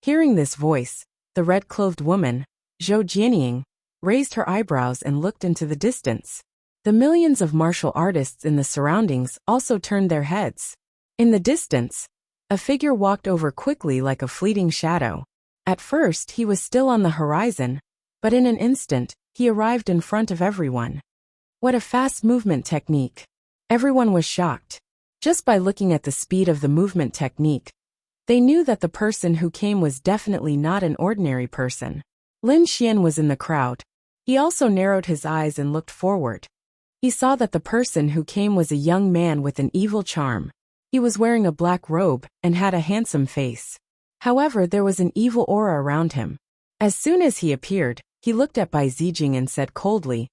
Hearing this voice, the red-clothed woman, Zhou Jianying, raised her eyebrows and looked into the distance. The millions of martial artists in the surroundings also turned their heads. In the distance, a figure walked over quickly like a fleeting shadow. At first, he was still on the horizon, but in an instant, he arrived in front of everyone. What a fast movement technique! Everyone was shocked. Just by looking at the speed of the movement technique, they knew that the person who came was definitely not an ordinary person. Lin Xian was in the crowd. He also narrowed his eyes and looked forward. He saw that the person who came was a young man with an evil charm. He was wearing a black robe and had a handsome face. However, there was an evil aura around him. As soon as he appeared, he looked at Bai Zijing and said coldly,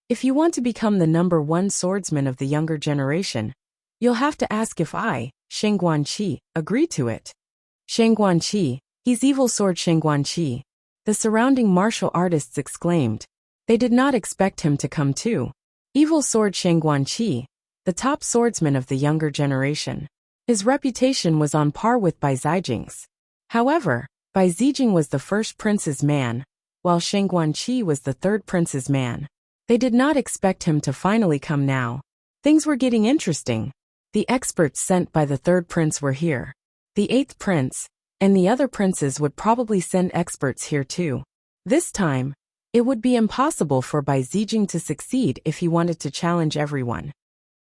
"If you want to become the #1 swordsman of the younger generation, you'll have to ask if I, Sheng Guanqi, agree to it." Sheng Guanqi, he's evil sword Sheng Guanqi. The surrounding martial artists exclaimed. They did not expect him to come too. Evil sword Sheng Guanqi, the top swordsman of the younger generation. His reputation was on par with Bai Zijing's. However, Bai Zijing was the first prince's man, while Sheng Guanqi was the third prince's man. They did not expect him to finally come now. Things were getting interesting. The experts sent by the third prince were here. The eighth prince, and the other princes would probably send experts here too. This time, it would be impossible for Bai Zijing to succeed if he wanted to challenge everyone.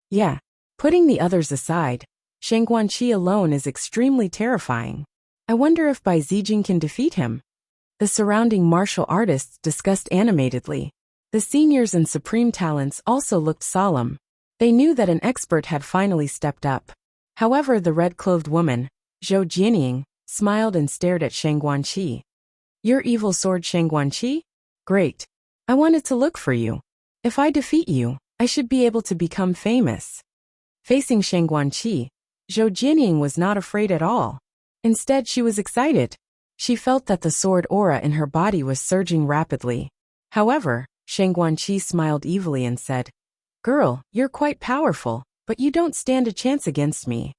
Yeah, putting the others aside, Sheng Guanqi alone is extremely terrifying. I wonder if Bai Zijing can defeat him. The surrounding martial artists discussed animatedly. The seniors and supreme talents also looked solemn. They knew that an expert had finally stepped up. However, the red-clothed woman, Zhou Jianying, smiled and stared at Sheng Guanqi. "Your evil sword Sheng Guanqi? Great. I wanted to look for you. If I defeat you, I should be able to become famous." Facing Sheng Guanqi, Zhou Jianying was not afraid at all. Instead, she was excited. She felt that the sword aura in her body was surging rapidly. However, Sheng Guanqi smiled evilly and said, "Girl, you're quite powerful, but you don't stand a chance against me.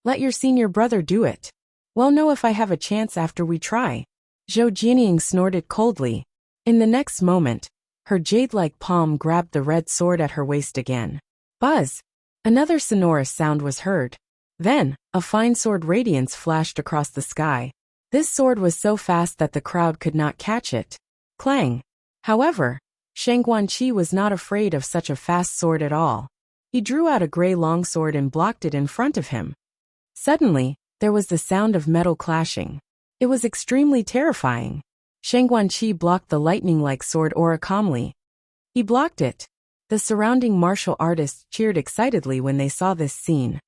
Let your senior brother do it. We'll know if I have a chance after we try." Zhou Jianying snorted coldly. In the next moment, her jade-like palm grabbed the red sword at her waist again. Buzz! Another sonorous sound was heard. Then, a fine sword radiance flashed across the sky. This sword was so fast that the crowd could not catch it. Clang! However, Sheng Guanqi was not afraid of such a fast sword at all. He drew out a gray longsword and blocked it in front of him. Suddenly, there was the sound of metal clashing. It was extremely terrifying. Sheng Guanqi blocked the lightning-like sword aura calmly. He blocked it. The surrounding martial artists cheered excitedly when they saw this scene.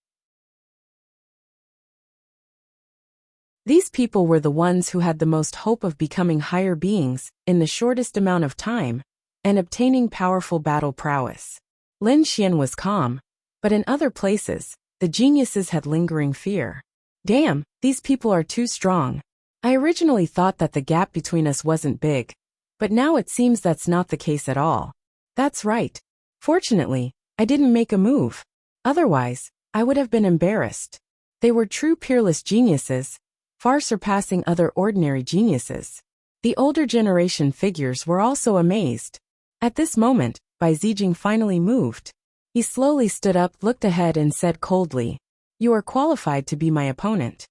These people were the ones who had the most hope of becoming higher beings in the shortest amount of time and obtaining powerful battle prowess. Lin Xian was calm, but in other places, the geniuses had lingering fear. Damn, these people are too strong. I originally thought that the gap between us wasn't big, but now it seems that's not the case at all. That's right. Fortunately, I didn't make a move. Otherwise, I would have been embarrassed. They were true peerless geniuses, far surpassing other ordinary geniuses. The older generation figures were also amazed. At this moment, Bai Zijing finally moved. He slowly stood up, looked ahead and said coldly, "You are qualified to be my opponent."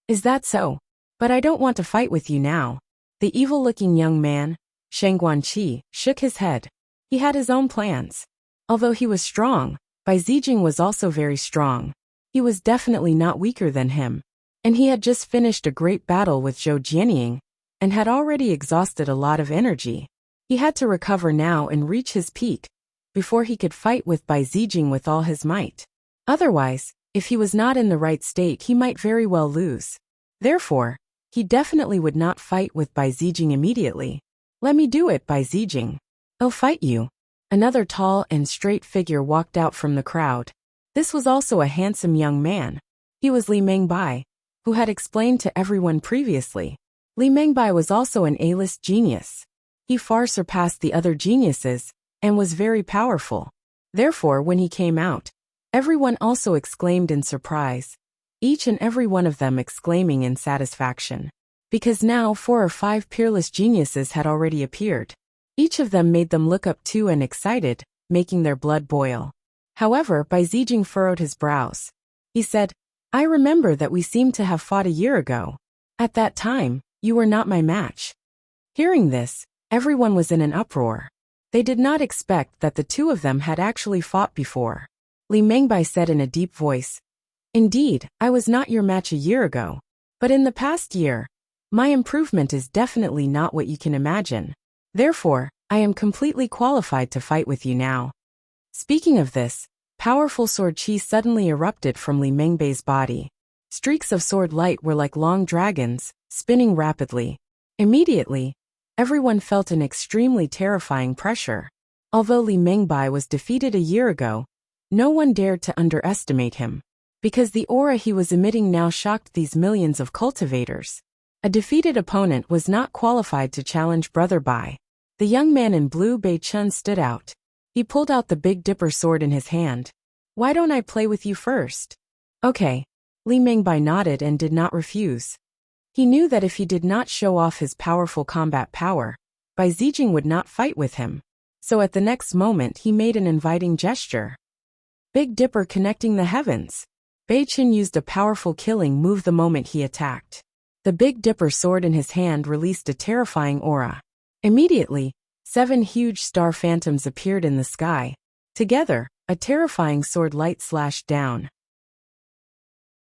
"Is that so? But I don't want to fight with you now." The evil-looking young man, Sheng Guanqi, shook his head. He had his own plans. Although he was strong, Bai Zijing was also very strong. He was definitely not weaker than him. And he had just finished a great battle with Zhou Jianying, and had already exhausted a lot of energy. He had to recover now and reach his peak, before he could fight with Bai Zijing with all his might. Otherwise, if he was not in the right state he might very well lose. Therefore, he definitely would not fight with Bai Zijing immediately. "Let me do it, Bai Zijing. I'll fight you." Another tall and straight figure walked out from the crowd. This was also a handsome young man. He was Li Mengbai, who had explained to everyone previously. Li Mengbai was also an A-list genius. He far surpassed the other geniuses, and was very powerful. Therefore, when he came out, everyone also exclaimed in surprise, each and every one of them exclaiming in satisfaction. because now 4 or 5 peerless geniuses had already appeared. Each of them made them look up too and excited, making their blood boil. However, Bai Zijing furrowed his brows. He said, I remember that we seemed to have fought a year ago. At that time, you were not my match. Hearing this, everyone was in an uproar. They did not expect that the two of them had actually fought before. Li Mengbai said in a deep voice, Indeed, I was not your match a year ago. But in the past year, my improvement is definitely not what you can imagine. Therefore, I am completely qualified to fight with you now. Speaking of this, powerful sword chi suddenly erupted from Li Mengbei's body. Streaks of sword light were like long dragons, spinning rapidly. Immediately, everyone felt an extremely terrifying pressure. Although Li Mengbai was defeated a year ago, no one dared to underestimate him, because the aura he was emitting now shocked these millions of cultivators. A defeated opponent was not qualified to challenge Brother Bai. The young man in blue Bei Chun stood out. He pulled out the Big Dipper sword in his hand. Why don't I play with you first? Okay. Li Mengbai nodded and did not refuse. He knew that if he did not show off his powerful combat power, Bai Zijing would not fight with him. So at the next moment he made an inviting gesture. Big Dipper connecting the heavens. Bei Chun used a powerful killing move the moment he attacked. The Big Dipper sword in his hand released a terrifying aura. Immediately, 7 huge star phantoms appeared in the sky. Together, a terrifying sword light slashed down.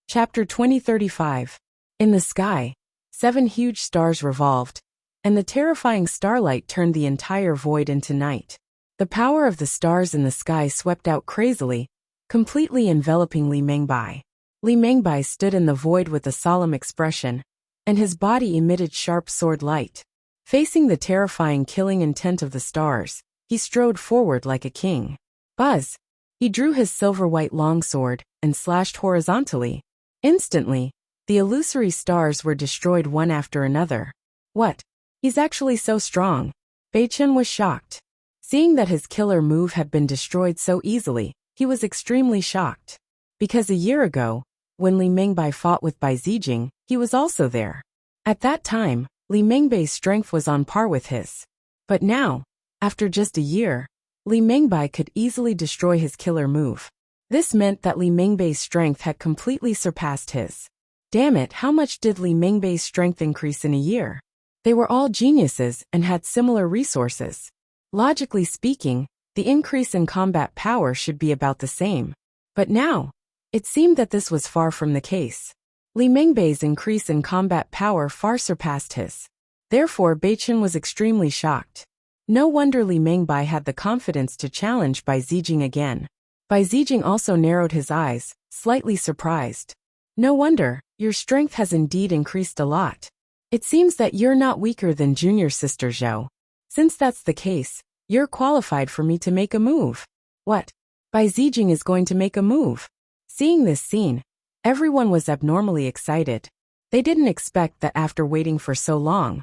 Chapter 2035. In the sky, 7 huge stars revolved, and the terrifying starlight turned the entire void into night. The power of the stars in the sky swept out crazily, completely enveloping Li Mengbai. Li Mengbai stood in the void with a solemn expression, and his body emitted sharp sword light. Facing the terrifying killing intent of the stars, he strode forward like a king. Buzz! He drew his silver-white longsword and slashed horizontally. Instantly, the illusory stars were destroyed one after another. What? He's actually so strong. Bei Chun was shocked. Seeing that his killer move had been destroyed so easily, he was extremely shocked. Because a year ago, when Li Mengbai fought with Bai Zijing, he was also there. At that time, Li Mengbei's strength was on par with his. But now, after just a year, Li Mengbai could easily destroy his killer move. This meant that Li Mengbei's strength had completely surpassed his. Damn it, how much did Li Mengbei's strength increase in a year? They were all geniuses and had similar resources. Logically speaking, the increase in combat power should be about the same. But now, it seemed that this was far from the case. Li Mengbei's increase in combat power far surpassed his. Therefore, Bei Chun was extremely shocked. No wonder Li Mengbai had the confidence to challenge Bai Zijing again. Bai Zijing also narrowed his eyes, slightly surprised. No wonder, your strength has indeed increased a lot. It seems that you're not weaker than junior sister Zhou. Since that's the case, you're qualified for me to make a move. What? Bai Zijing is going to make a move. Seeing this scene, everyone was abnormally excited. They didn't expect that after waiting for so long,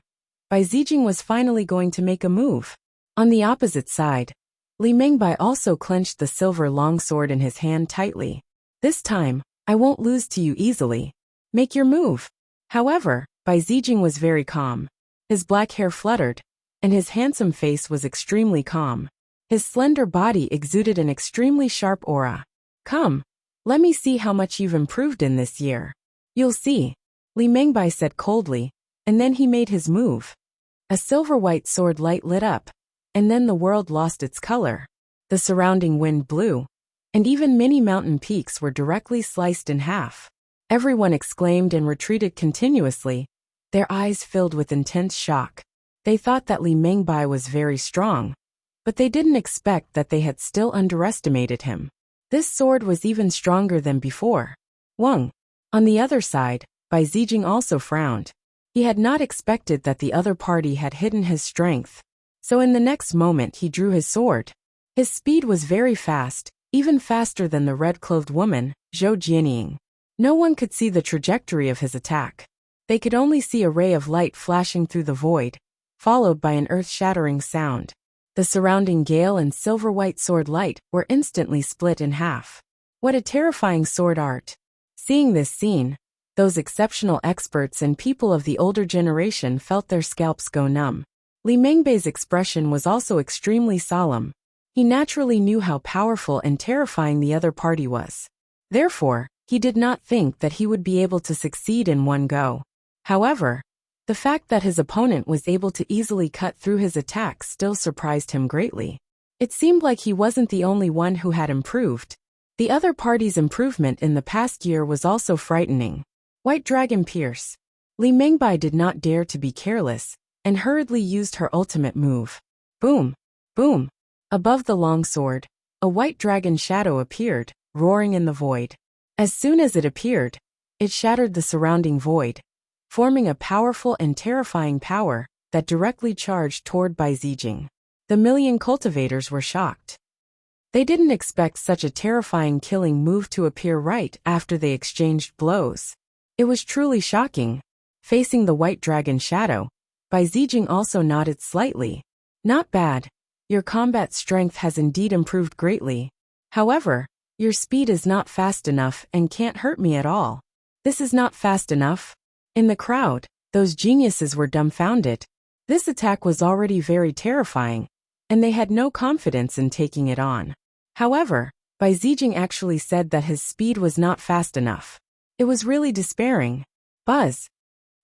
Bai Zijing was finally going to make a move. On the opposite side, Li Mengbai also clenched the silver longsword in his hand tightly. This time, I won't lose to you easily. Make your move. However, Bai Zijing was very calm. His black hair fluttered, and his handsome face was extremely calm. His slender body exuded an extremely sharp aura. Come, let me see how much you've improved in this year. You'll see, Li Mengbai said coldly, and then he made his move. A silver-white sword light lit up, and then the world lost its color. The surrounding wind blew, and even many mountain peaks were directly sliced in half. Everyone exclaimed and retreated continuously, their eyes filled with intense shock. They thought that Li Mengbai was very strong, but they didn't expect that they had still underestimated him. This sword was even stronger than before. Wang. On the other side, Bai Zijing also frowned. He had not expected that the other party had hidden his strength. So in the next moment he drew his sword. His speed was very fast, even faster than the red-clothed woman, Zhou Jianying. No one could see the trajectory of his attack. They could only see a ray of light flashing through the void, followed by an earth-shattering sound. The surrounding gale and silver-white sword light were instantly split in half. What a terrifying sword art! Seeing this scene, Those exceptional experts and people of the older generation felt their scalps go numb. Li Mengbei's expression was also extremely solemn. He naturally knew how powerful and terrifying the other party was. Therefore, he did not think that he would be able to succeed in one go. However, the fact that his opponent was able to easily cut through his attacks still surprised him greatly. It seemed like he wasn't the only one who had improved. The other party's improvement in the past year was also frightening. White Dragon Pierce. Li Mengbei did not dare to be careless, and hurriedly used her ultimate move. Boom! Boom! Above the long sword, a white dragon shadow appeared, roaring in the void. As soon as it appeared, it shattered the surrounding void, forming a powerful and terrifying power that directly charged toward Bai Zijing. The million cultivators were shocked. They didn't expect such a terrifying killing move to appear right after they exchanged blows. It was truly shocking. Facing the white dragon shadow, Bai Zijing also nodded slightly. Not bad. Your combat strength has indeed improved greatly. However, your speed is not fast enough and can't hurt me at all. This is not fast enough. In the crowd, those geniuses were dumbfounded. This attack was already very terrifying, and they had no confidence in taking it on. However, Bai Zijing actually said that his speed was not fast enough. It was really despairing. Buzz.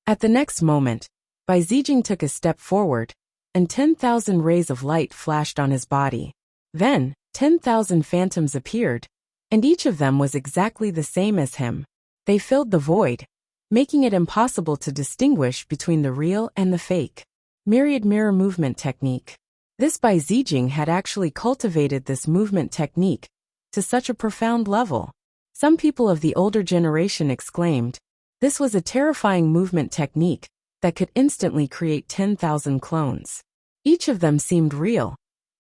At the next moment, Bai Zijing took a step forward, and 10,000 rays of light flashed on his body. Then, 10,000 phantoms appeared, and each of them was exactly the same as him. They filled the void, making it impossible to distinguish between the real and the fake. Myriad mirror movement technique. This Bai Zijing had actually cultivated this movement technique to such a profound level. Some people of the older generation exclaimed, this was a terrifying movement technique that could instantly create 10,000 clones. Each of them seemed real,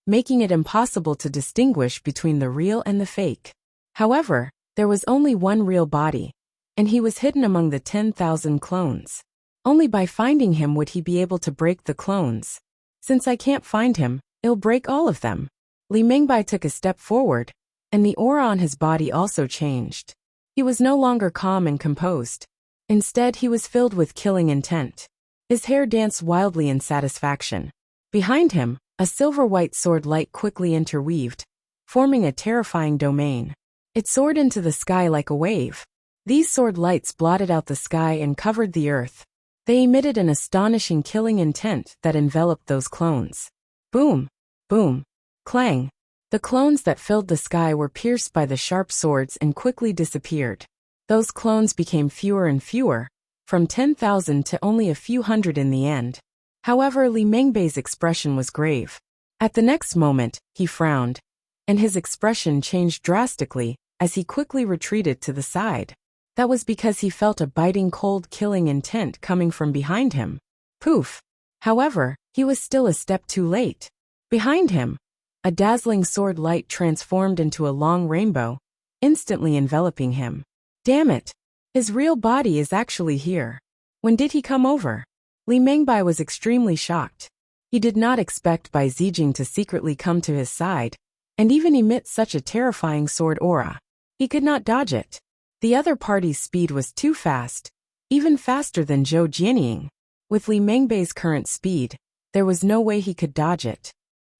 making it impossible to distinguish between the real and the fake. However, there was only one real body, and he was hidden among the 10,000 clones. Only by finding him would he be able to break the clones. Since I can't find him, it'll break all of them. Li Mengbei took a step forward, and the aura on his body also changed. He was no longer calm and composed. Instead, he was filled with killing intent. His hair danced wildly in satisfaction. Behind him, a silver-white sword light quickly interweaved, forming a terrifying domain. It soared into the sky like a wave. These sword lights blotted out the sky and covered the earth. They emitted an astonishing killing intent that enveloped those clones. Boom! Boom! Clang! The clones that filled the sky were pierced by the sharp swords and quickly disappeared. Those clones became fewer and fewer, from 10,000 to only a few hundred in the end. However, Li Mengbei's expression was grave. At the next moment, he frowned, and his expression changed drastically as he quickly retreated to the side. That was because he felt a biting cold killing intent coming from behind him. Poof! However, he was still a step too late. Behind him, a dazzling sword light transformed into a long rainbow, instantly enveloping him. Damn it! His real body is actually here. When did he come over? Li Mengbei was extremely shocked. He did not expect Bai Zijing to secretly come to his side, and even emit such a terrifying sword aura. He could not dodge it. The other party's speed was too fast, even faster than Zhou Jianying. With Li Mengbei's current speed, there was no way he could dodge it.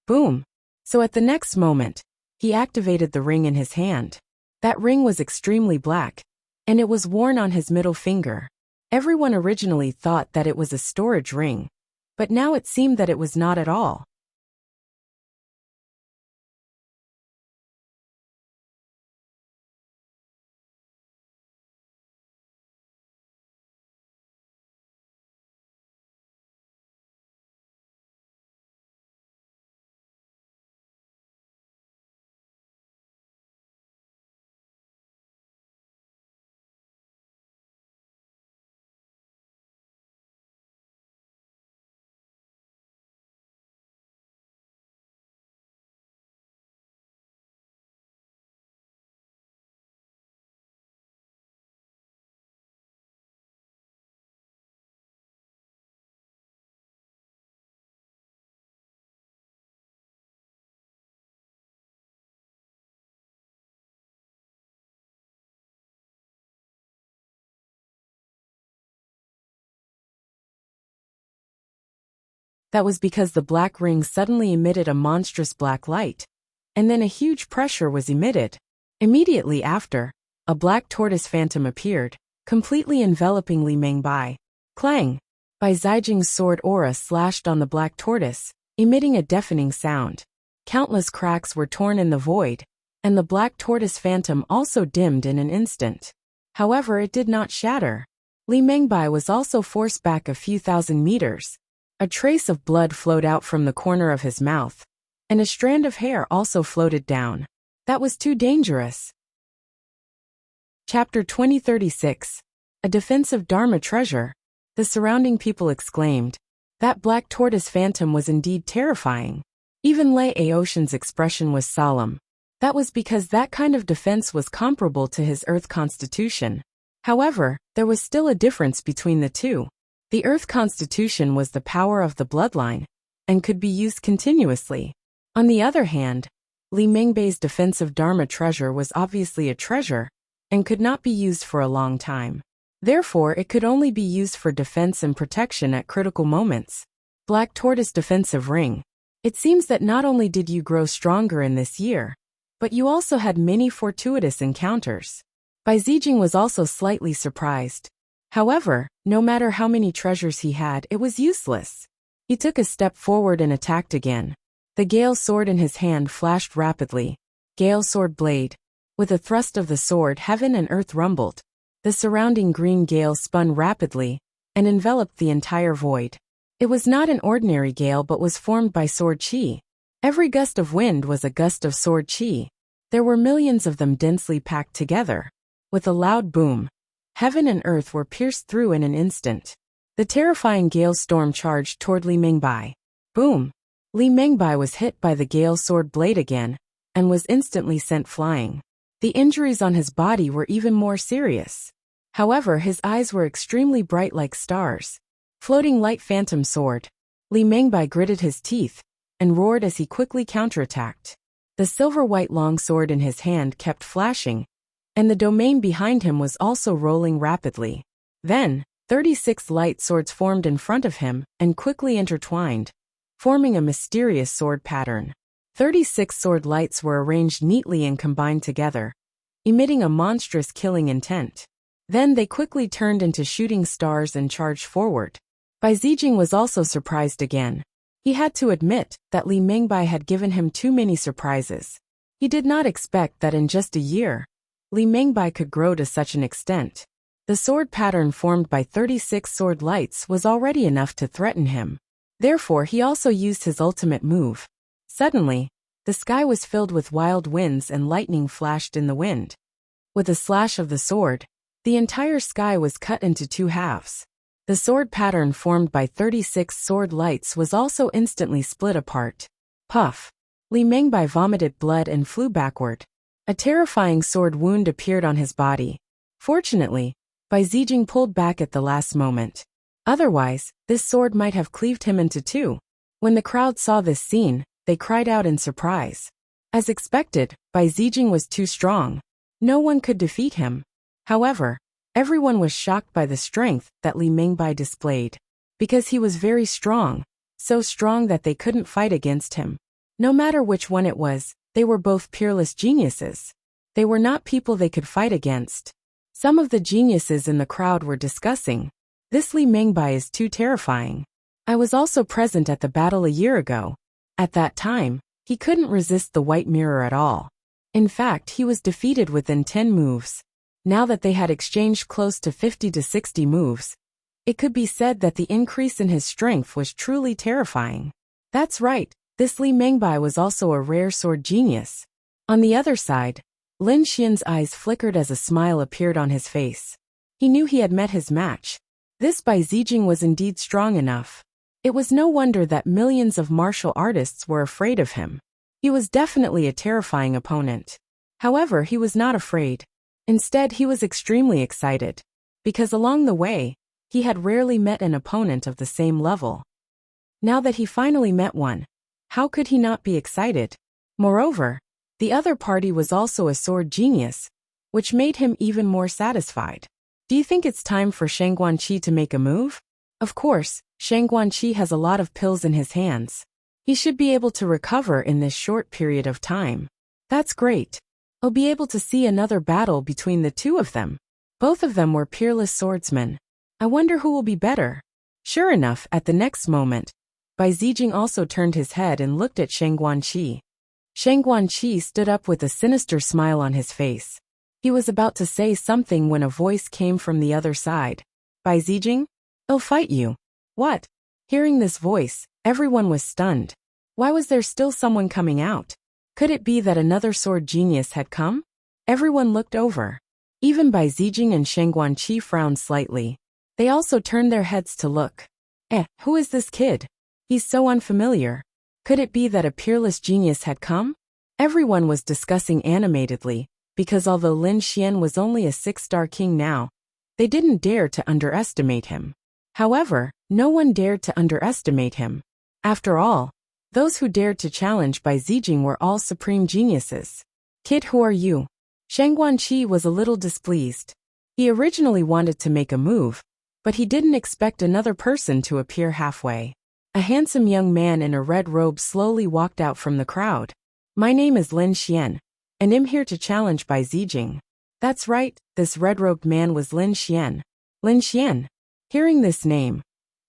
Boom! So at the next moment, he activated the ring in his hand. That ring was extremely black, and it was worn on his middle finger. Everyone originally thought that it was a storage ring, but now it seemed that it was not at all. That was because the black ring suddenly emitted a monstrous black light, and then a huge pressure was emitted. Immediately after, a black tortoise phantom appeared, completely enveloping Li Mengbai. Clang! Bai Zijing's sword aura slashed on the black tortoise, emitting a deafening sound. Countless cracks were torn in the void, and the black tortoise phantom also dimmed in an instant. However, it did not shatter. Li Mengbai was also forced back a few thousand meters. A trace of blood flowed out from the corner of his mouth, and a strand of hair also floated down. That was too dangerous. Chapter 2036. A defensive Dharma treasure. The surrounding people exclaimed. That black tortoise phantom was indeed terrifying. Even Lei Aoshan's expression was solemn. That was because that kind of defense was comparable to his Earth constitution. However, there was still a difference between the two. The Earth constitution was the power of the bloodline, and could be used continuously. On the other hand, Li Mengbei's defensive Dharma treasure was obviously a treasure, and could not be used for a long time. Therefore, it could only be used for defense and protection at critical moments. Black Tortoise Defensive Ring. It seems that not only did you grow stronger in this year, but you also had many fortuitous encounters. Bai Zijing was also slightly surprised. However, no matter how many treasures he had, it was useless. He took a step forward and attacked again. The Gale sword in his hand flashed rapidly. Gale sword blade. With a thrust of the sword, heaven and earth rumbled. The surrounding green gale spun rapidly and enveloped the entire void. It was not an ordinary gale but was formed by sword chi. Every gust of wind was a gust of sword chi. There were millions of them densely packed together. With a loud boom, heaven and earth were pierced through in an instant. The terrifying gale storm charged toward Li Mengbai. Boom! Li Mengbai was hit by the gale sword blade again, and was instantly sent flying. The injuries on his body were even more serious. However, his eyes were extremely bright like stars. Floating light phantom sword. Li Mengbai gritted his teeth, and roared as he quickly counterattacked. The silver-white longsword in his hand kept flashing, and the domain behind him was also rolling rapidly. Then, 36 light swords formed in front of him and quickly intertwined, forming a mysterious sword pattern. 36 sword lights were arranged neatly and combined together, emitting a monstrous killing intent. Then they quickly turned into shooting stars and charged forward. Bai Zijing was also surprised again. He had to admit that Li Mengbai had given him too many surprises. He did not expect that in just a year, Li Mengbai could grow to such an extent. The sword pattern formed by 36 sword lights was already enough to threaten him. Therefore, he also used his ultimate move. Suddenly, the sky was filled with wild winds and lightning flashed in the wind. With a slash of the sword, the entire sky was cut into two halves. The sword pattern formed by 36 sword lights was also instantly split apart. Puff! Li Mengbai vomited blood and flew backward. A terrifying sword wound appeared on his body. Fortunately, Bai Zijing pulled back at the last moment. Otherwise, this sword might have cleaved him into two. When the crowd saw this scene, they cried out in surprise. As expected, Bai Zijing was too strong. No one could defeat him. However, everyone was shocked by the strength that Li Mengbai displayed. Because he was very strong, so strong that they couldn't fight against him. No matter which one it was, they were both peerless geniuses. They were not people they could fight against. Some of the geniuses in the crowd were discussing, "This Li Mengbai is too terrifying. I was also present at the battle a year ago. At that time, he couldn't resist the white mirror at all. In fact, he was defeated within 10 moves. Now that they had exchanged close to 50 to 60 moves, it could be said that the increase in his strength was truly terrifying. That's right, this Li Mengbai was also a rare sword genius." On the other side, Lin Xian's eyes flickered as a smile appeared on his face. He knew he had met his match. This Bai Zijing was indeed strong enough. It was no wonder that millions of martial artists were afraid of him. He was definitely a terrifying opponent. However, he was not afraid. Instead, he was extremely excited. Because along the way, he had rarely met an opponent of the same level. Now that he finally met one, how could he not be excited? Moreover, the other party was also a sword genius, which made him even more satisfied. Do you think it's time for Shang Guanqi to make a move? Of course, Shang Guanqi has a lot of pills in his hands. He should be able to recover in this short period of time. That's great. I'll be able to see another battle between the two of them. Both of them were peerless swordsmen. I wonder who will be better. Sure enough, at the next moment, Bai Zijing also turned his head and looked at Shang Guanqi. Shang Guanqi stood up with a sinister smile on his face. He was about to say something when a voice came from the other side. Bai Zijing? I'll fight you. What? Hearing this voice, everyone was stunned. Why was there still someone coming out? Could it be that another sword genius had come? Everyone looked over. Even Bai Zijing and Shang Guanqi frowned slightly. They also turned their heads to look. Who is this kid? He's so unfamiliar. Could it be that a peerless genius had come? Everyone was discussing animatedly, because although Lin Xian was only a 6-star king now, they didn't dare to underestimate him. However, no one dared to underestimate him. After all, those who dared to challenge Bai Zijing were all supreme geniuses. Kid, who are you? Shang Guanqi was a little displeased. He originally wanted to make a move, but he didn't expect another person to appear halfway. A handsome young man in a red robe slowly walked out from the crowd. My name is Lin Xian, and I'm here to challenge Bai Zijing. That's right, this red-robed man was Lin Xian. Lin Xian. Hearing this name,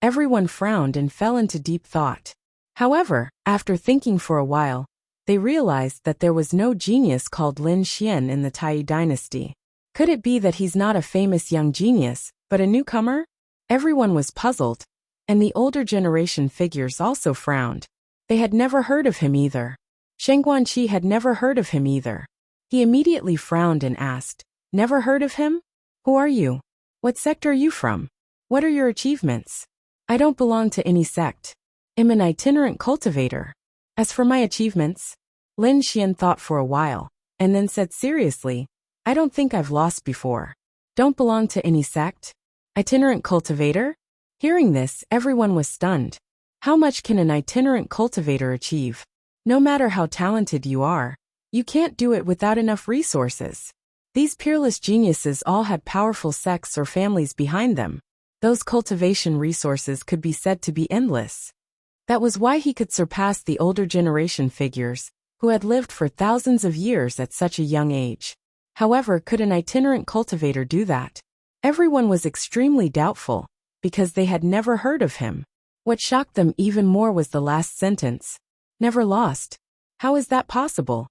everyone frowned and fell into deep thought. However, after thinking for a while, they realized that there was no genius called Lin Xian in the Tai dynasty. Could it be that he's not a famous young genius, but a newcomer? Everyone was puzzled, and the older generation figures also frowned. They had never heard of him either. Shang Guanqi had never heard of him either. He immediately frowned and asked, Never heard of him? Who are you? What sect are you from? What are your achievements? I don't belong to any sect. I'm an itinerant cultivator. As for my achievements, Lin Xian thought for a while, and then said seriously, I don't think I've lost before. Don't belong to any sect? Itinerant cultivator? Hearing this, everyone was stunned. How much can an itinerant cultivator achieve? No matter how talented you are, you can't do it without enough resources. These peerless geniuses all had powerful sects or families behind them. Those cultivation resources could be said to be endless. That was why he could surpass the older generation figures, who had lived for thousands of years at such a young age. However, could an itinerant cultivator do that? Everyone was extremely doubtful, because they had never heard of him. What shocked them even more was the last sentence. Never lost. How is that possible?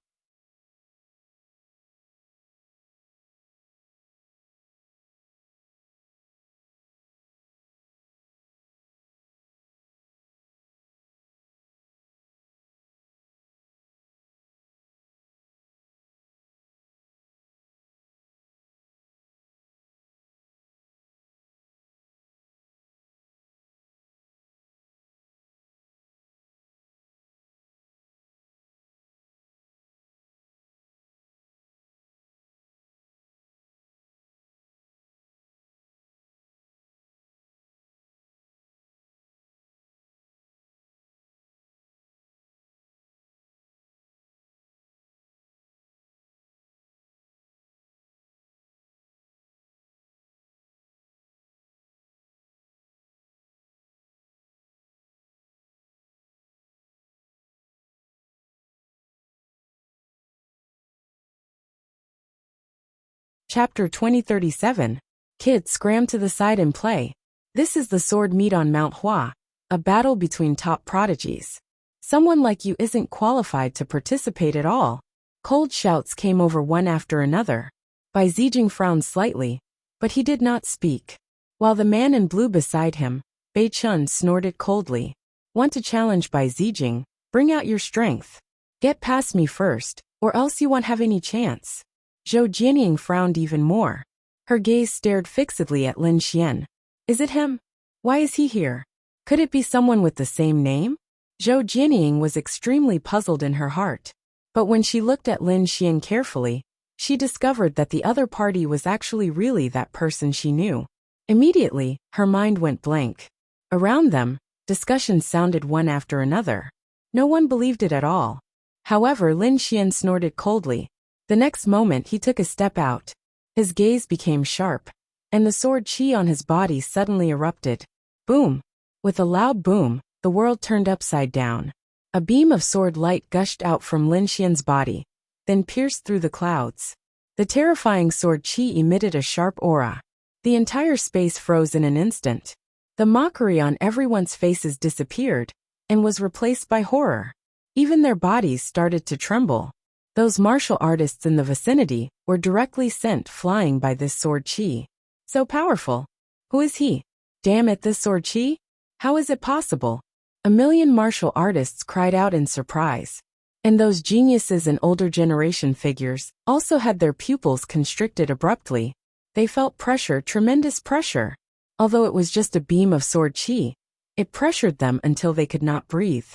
Chapter 2037. Kids scram to the side and play. This is the sword meet on Mount Hua, a battle between top prodigies. Someone like you isn't qualified to participate at all. Cold shouts came over one after another. Bai Zijing frowned slightly, but he did not speak. While the man in blue beside him, Bei Chun snorted coldly. Want to challenge Bai Zijing? Bring out your strength. Get past me first, or else you won't have any chance. Zhou Jianying frowned even more. Her gaze stared fixedly at Lin Xian. Is it him? Why is he here? Could it be someone with the same name? Zhou Jianying was extremely puzzled in her heart. But when she looked at Lin Xian carefully, she discovered that the other party was actually really that person she knew. Immediately, her mind went blank. Around them, discussions sounded one after another. No one believed it at all. However, Lin Xian snorted coldly. The next moment he took a step out. His gaze became sharp, and the sword chi on his body suddenly erupted. Boom! With a loud boom, the world turned upside down. A beam of sword light gushed out from Lin Xian's body, then pierced through the clouds. The terrifying sword qi emitted a sharp aura. The entire space froze in an instant. The mockery on everyone's faces disappeared, and was replaced by horror. Even their bodies started to tremble. Those martial artists in the vicinity were directly sent flying by this sword qi. So powerful. Who is he? Damn it, this sword qi? How is it possible? A million martial artists cried out in surprise. And those geniuses and older generation figures also had their pupils constricted abruptly. They felt pressure, tremendous pressure. Although it was just a beam of sword qi, it pressured them until they could not breathe.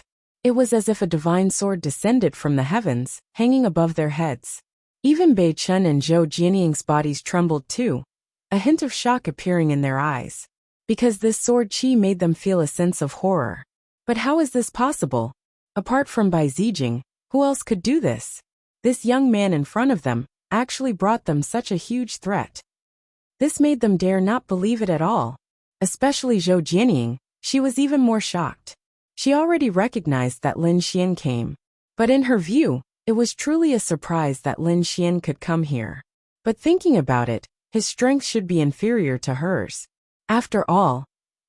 It was as if a divine sword descended from the heavens, hanging above their heads. Even Bei Chun and Zhou Jianying's bodies trembled too, a hint of shock appearing in their eyes. Because this sword qi made them feel a sense of horror. But how is this possible? Apart from Bai Zijing, who else could do this? This young man in front of them actually brought them such a huge threat. This made them dare not believe it at all. Especially Zhou Jianying, she was even more shocked. She already recognized that Lin Xian came. But in her view, it was truly a surprise that Lin Xian could come here. But thinking about it, his strength should be inferior to hers. After all,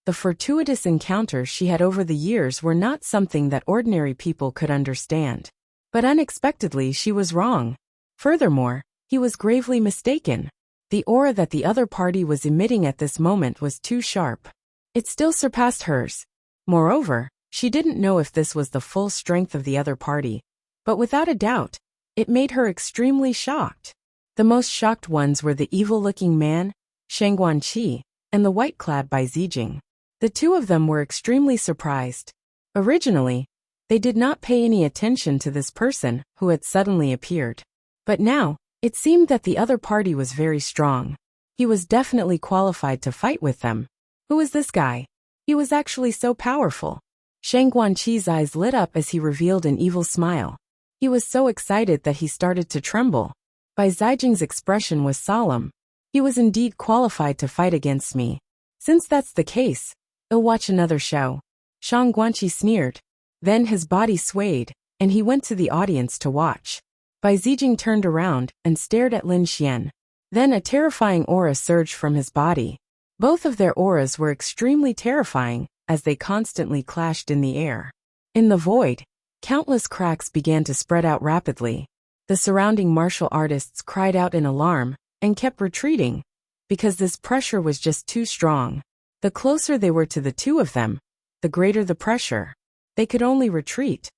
the fortuitous encounters she had over the years were not something that ordinary people could understand. But unexpectedly she was wrong. Furthermore, he was gravely mistaken. The aura that the other party was emitting at this moment was too sharp. It still surpassed hers. Moreover, she didn't know if this was the full strength of the other party. But without a doubt, it made her extremely shocked. The most shocked ones were the evil-looking man, Shang Guanqi, and the white-clad Bai Zijing. The two of them were extremely surprised. Originally, they did not pay any attention to this person who had suddenly appeared. But now, it seemed that the other party was very strong. He was definitely qualified to fight with them. Who is this guy? He was actually so powerful. Shang Guanqi's eyes lit up as he revealed an evil smile. He was so excited that he started to tremble. Bai Zijing's expression was solemn. He was indeed qualified to fight against me. Since that's the case, I'll watch another show. Shang Guanqi sneered. Then his body swayed, and he went to the audience to watch. Bai Zijing turned around and stared at Lin Xian. Then a terrifying aura surged from his body. Both of their auras were extremely terrifying, as they constantly clashed in the air. In the void, countless cracks began to spread out rapidly. The surrounding martial artists cried out in alarm, and kept retreating, because this pressure was just too strong. The closer they were to the two of them, the greater the pressure. They could only retreat.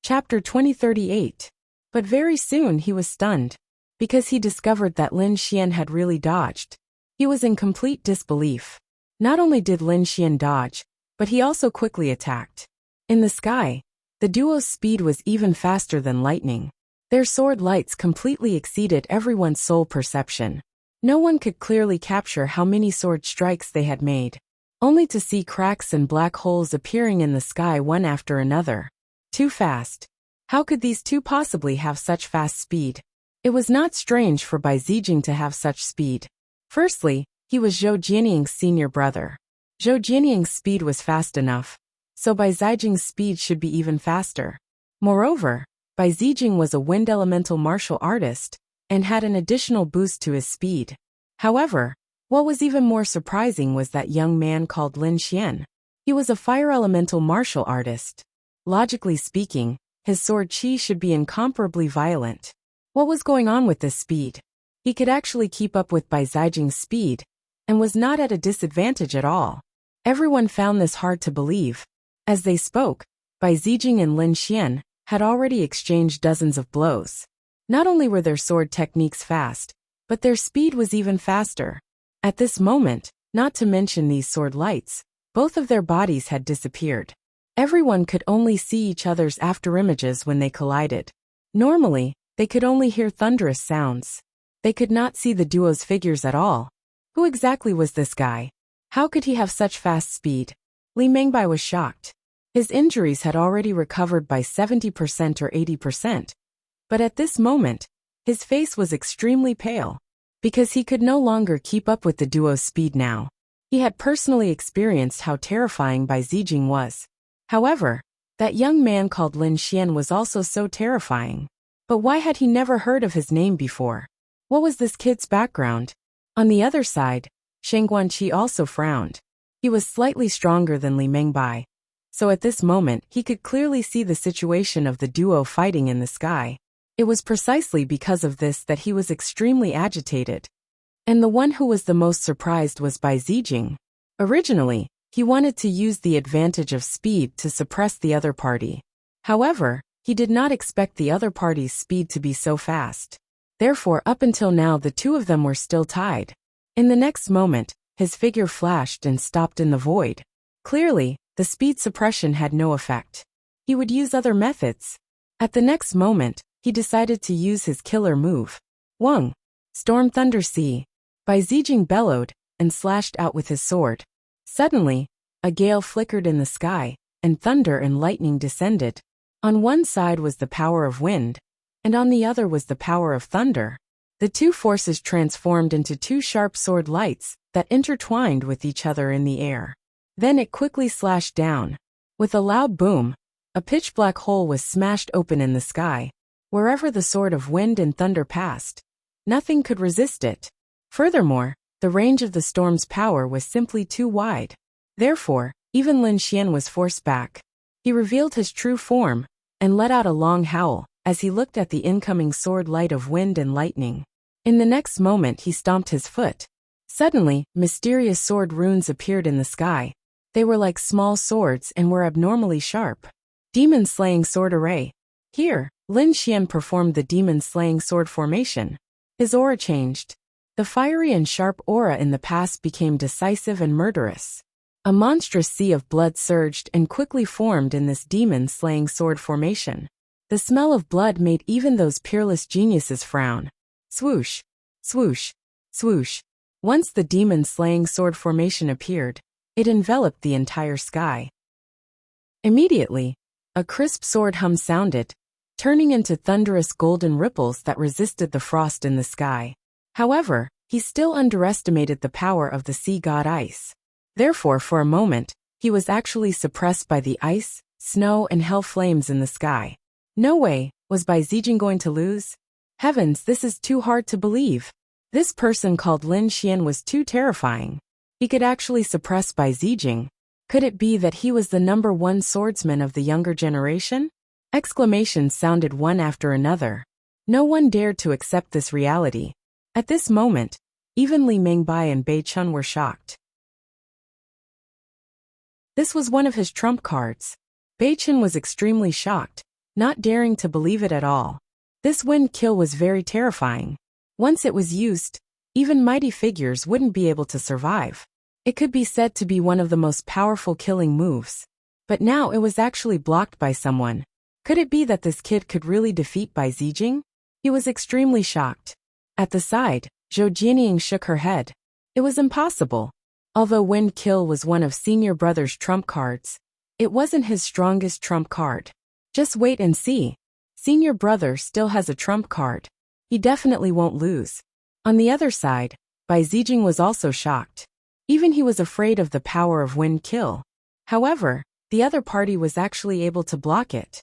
Chapter 2038. But very soon he was stunned, because he discovered that Lin Xian had really dodged. He was in complete disbelief. Not only did Lin Xian dodge, but he also quickly attacked. In the sky, the duo's speed was even faster than lightning. Their sword lights completely exceeded everyone's soul perception. No one could clearly capture how many sword strikes they had made, only to see cracks and black holes appearing in the sky one after another. Too fast. How could these two possibly have such fast speed? It was not strange for Bai Zijing to have such speed. Firstly, he was Zhou Jianying's senior brother. Zhou Jianying's speed was fast enough, so Bai Zijing's speed should be even faster. Moreover, Bai Zijing was a wind elemental martial artist, and had an additional boost to his speed. However, what was even more surprising was that young man called Lin Xian. He was a fire elemental martial artist. Logically speaking, his sword qi should be incomparably violent. What was going on with this speed? He could actually keep up with Bai Zijing's speed, and was not at a disadvantage at all. Everyone found this hard to believe. As they spoke, Bai Zijing and Lin Xian had already exchanged dozens of blows. Not only were their sword techniques fast, but their speed was even faster. At this moment, not to mention these sword lights, both of their bodies had disappeared. Everyone could only see each other's afterimages when they collided. Normally, they could only hear thunderous sounds. They could not see the duo's figures at all. Who exactly was this guy? How could he have such fast speed? Li Mengbai was shocked. His injuries had already recovered by 70% or 80%. But at this moment, his face was extremely pale, because he could no longer keep up with the duo's speed now. He had personally experienced how terrifying Bai Zijing was. However, that young man called Lin Xian was also so terrifying. But why had he never heard of his name before? What was this kid's background? On the other side, Sheng Guanqi also frowned. He was slightly stronger than Li Mengbai. So at this moment, he could clearly see the situation of the duo fighting in the sky. It was precisely because of this that he was extremely agitated. And the one who was the most surprised was Bai Zijing. Originally, he wanted to use the advantage of speed to suppress the other party. However, he did not expect the other party's speed to be so fast. Therefore, up until now the two of them were still tied. In the next moment, his figure flashed and stopped in the void. Clearly, the speed suppression had no effect. He would use other methods. At the next moment, he decided to use his killer move. Wang! Storm Thunder Sea! Bai Zijing bellowed and slashed out with his sword. Suddenly, a gale flickered in the sky, and thunder and lightning descended. On one side was the power of wind, and on the other was the power of thunder. The two forces transformed into two sharp sword lights that intertwined with each other in the air. Then it quickly slashed down. With a loud boom, a pitch-black hole was smashed open in the sky. Wherever the sword of wind and thunder passed, nothing could resist it. Furthermore, the range of the storm's power was simply too wide. Therefore, even Lin Xian was forced back. He revealed his true form and let out a long howl as he looked at the incoming sword light of wind and lightning. In the next moment he stomped his foot. Suddenly, mysterious sword runes appeared in the sky. They were like small swords and were abnormally sharp. Demon-slaying sword array. Here, Lin Xian performed the demon-slaying sword formation. His aura changed. The fiery and sharp aura in the past became decisive and murderous. A monstrous sea of blood surged and quickly formed in this demon-slaying sword formation. The smell of blood made even those peerless geniuses frown. Swoosh, swoosh, swoosh. Once the demon-slaying sword formation appeared, it enveloped the entire sky. Immediately, a crisp sword hum sounded, turning into thunderous golden ripples that resisted the frost in the sky. However, he still underestimated the power of the sea god ice. Therefore, for a moment, he was actually suppressed by the ice, snow, and hell flames in the sky. No way, was Bai Zijing going to lose? Heavens, this is too hard to believe. This person called Lin Xian was too terrifying. He could actually suppress Bai Zijing. Could it be that he was the #1 swordsman of the younger generation? Exclamations sounded one after another. No one dared to accept this reality. At this moment, even Li Mengbai and Bei Chun were shocked. This was one of his trump cards. Bei Chun was extremely shocked, not daring to believe it at all. This wind kill was very terrifying. Once it was used, even mighty figures wouldn't be able to survive. It could be said to be one of the most powerful killing moves. But now it was actually blocked by someone. Could it be that this kid could really defeat Bai Zijing? He was extremely shocked. At the side, Zhou Jianying shook her head. It was impossible. Although Wind Kill was one of Senior Brother's trump cards, it wasn't his strongest trump card. Just wait and see. Senior Brother still has a trump card. He definitely won't lose. On the other side, Bai Zijing was also shocked. Even he was afraid of the power of Wind Kill. However, the other party was actually able to block it.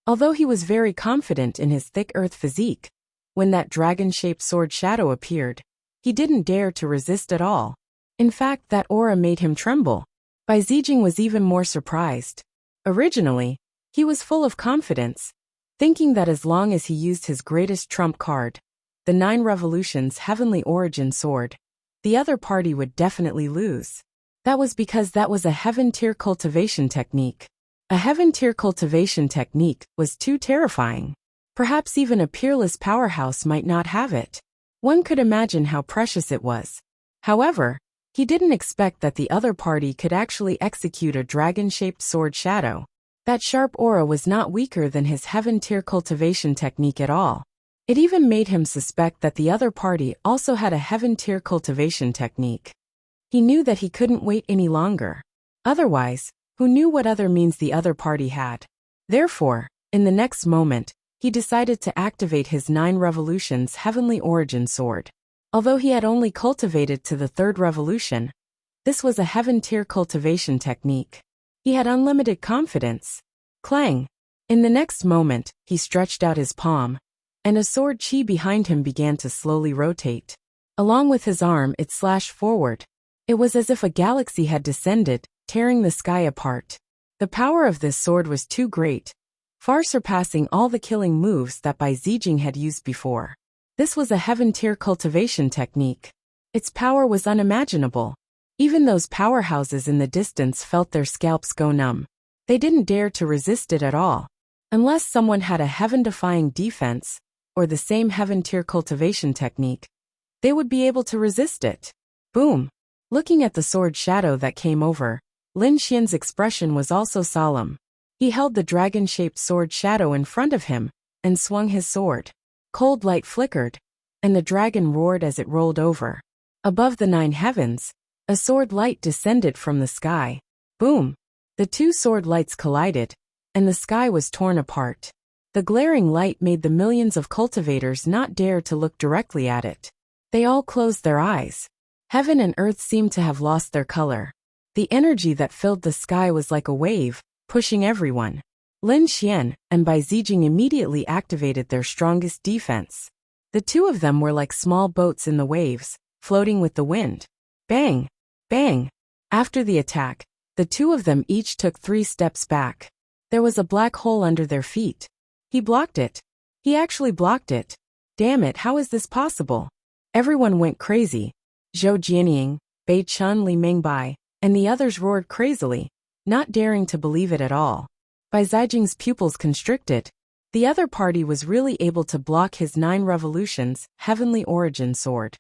Although he was very confident in his thick earth physique, when that dragon-shaped sword shadow appeared, he didn't dare to resist at all. In fact, that aura made him tremble. Bai Zijing was even more surprised. Originally, he was full of confidence, thinking that as long as he used his greatest trump card, the 9 Revolutions Heavenly Origin Sword, the other party would definitely lose. That was because that was a heaven-tier cultivation technique. A heaven-tier cultivation technique was too terrifying. Perhaps even a peerless powerhouse might not have it. One could imagine how precious it was. However, he didn't expect that the other party could actually execute a dragon-shaped sword shadow. That sharp aura was not weaker than his heaven-tier cultivation technique at all. It even made him suspect that the other party also had a heaven-tier cultivation technique. He knew that he couldn't wait any longer. Otherwise, who knew what other means the other party had? Therefore, in the next moment, he decided to activate his 9 Revolutions Heavenly Origin Sword. Although he had only cultivated to the third revolution, this was a heaven-tier cultivation technique. He had unlimited confidence. Clang! In the next moment, he stretched out his palm, and a sword chi behind him began to slowly rotate. Along with his arm, it slashed forward. It was as if a galaxy had descended, tearing the sky apart. The power of this sword was too great, far surpassing all the killing moves that Bai Zijing had used before. This was a heaven-tier cultivation technique. Its power was unimaginable. Even those powerhouses in the distance felt their scalps go numb. They didn't dare to resist it at all. Unless someone had a heaven-defying defense, or the same heaven-tier cultivation technique, they would be able to resist it. Boom! Looking at the sword shadow that came over, Lin Xian's expression was also solemn. He held the dragon-shaped sword shadow in front of him, and swung his sword. Cold light flickered, and the dragon roared as it rolled over. Above the 9 heavens, a sword light descended from the sky. Boom! The 2 sword lights collided, and the sky was torn apart. The glaring light made the millions of cultivators not dare to look directly at it. They all closed their eyes. Heaven and earth seemed to have lost their color. The energy that filled the sky was like a wave, pushing everyone. Lin Xian and Bai Zijing immediately activated their strongest defense. The 2 of them were like small boats in the waves, floating with the wind. Bang! Bang! After the attack, the 2 of them each took 3 steps back. There was a black hole under their feet. He blocked it. He actually blocked it. Damn it, how is this possible? Everyone went crazy. Zhou Jianying, Bei Chun, Li Mingbai, and the others roared crazily, not daring to believe it at all. Bai Zijing's pupils constricted. The other party was really able to block his 9 revolutions, heavenly origin sword.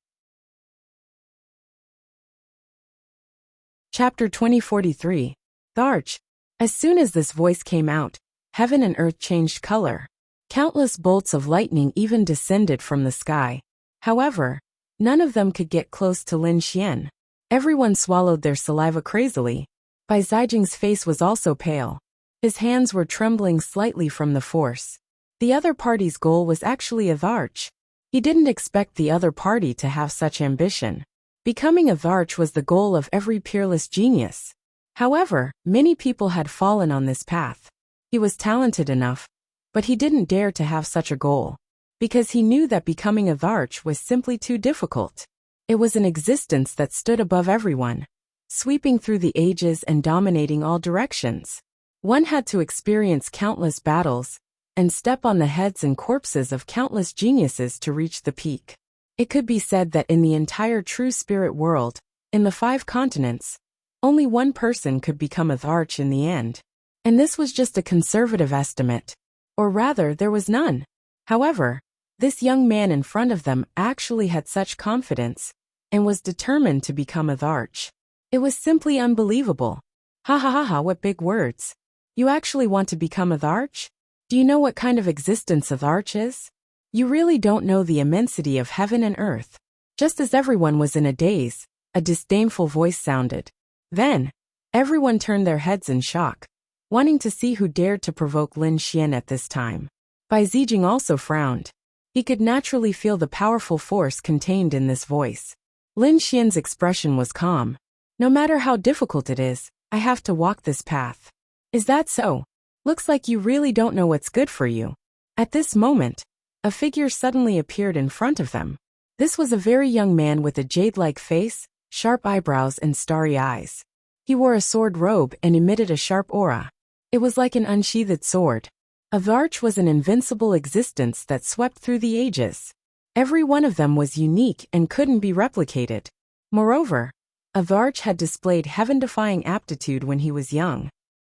Chapter 2043. The Arch. As soon as this voice came out, heaven and earth changed color. Countless bolts of lightning even descended from the sky. However, none of them could get close to Lin Xian. Everyone swallowed their saliva crazily. Bai Zijing's face was also pale. His hands were trembling slightly from the force. The other party's goal was actually a Dharch. He didn't expect the other party to have such ambition. Becoming a Dharch was the goal of every peerless genius. However, many people had fallen on this path. He was talented enough, but he didn't dare to have such a goal, because he knew that becoming a Dharch was simply too difficult. It was an existence that stood above everyone, sweeping through the ages and dominating all directions. One had to experience countless battles, and step on the heads and corpses of countless geniuses to reach the peak. It could be said that in the entire true spirit world, in the 5 continents, only one person could become a Dharch in the end. And this was just a conservative estimate. Or rather, there was none. However, this young man in front of them actually had such confidence, and was determined to become a Dharch. It was simply unbelievable. Ha ha ha ha, what big words. You actually want to become a Dharch? Do you know what kind of existence a Dharch is? You really don't know the immensity of heaven and earth. Just as everyone was in a daze, a disdainful voice sounded. Then, everyone turned their heads in shock, wanting to see who dared to provoke Lin Xian at this time. Bai Zijing also frowned. He could naturally feel the powerful force contained in this voice. Lin Xian's expression was calm. No matter how difficult it is, I have to walk this path. Is that so? Looks like you really don't know what's good for you. At this moment, a figure suddenly appeared in front of them. This was a very young man with a jade-like face, sharp eyebrows and starry eyes. He wore a sword robe and emitted a sharp aura. It was like an unsheathed sword. A Dharch was an invincible existence that swept through the ages. Every one of them was unique and couldn't be replicated. Moreover, a Dharch had displayed heaven-defying aptitude when he was young.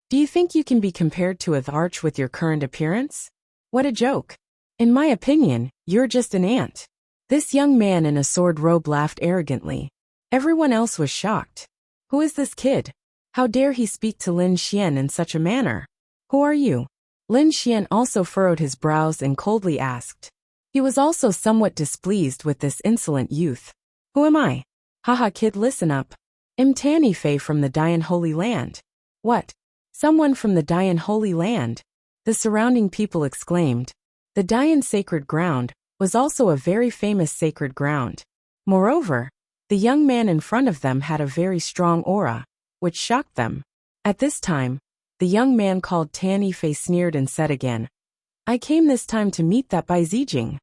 Do you think you can be compared to a Dharch with your current appearance? What a joke. In my opinion, you're just an ant. This young man in a sword robe laughed arrogantly. Everyone else was shocked. Who is this kid? How dare he speak to Lin Xian in such a manner? Who are you? Lin Xian also furrowed his brows and coldly asked. He was also somewhat displeased with this insolent youth. Who am I? Haha kid, listen up. I'm Tanny Fei from the Dian Holy Land. What? Someone from the Dian Holy Land? The surrounding people exclaimed. The Dian sacred ground was also a very famous sacred ground. Moreover, the young man in front of them had a very strong aura, which shocked them. At this time, the young man called Tan Yifei sneered and said again, "I came this time to meet that Bai Zijing.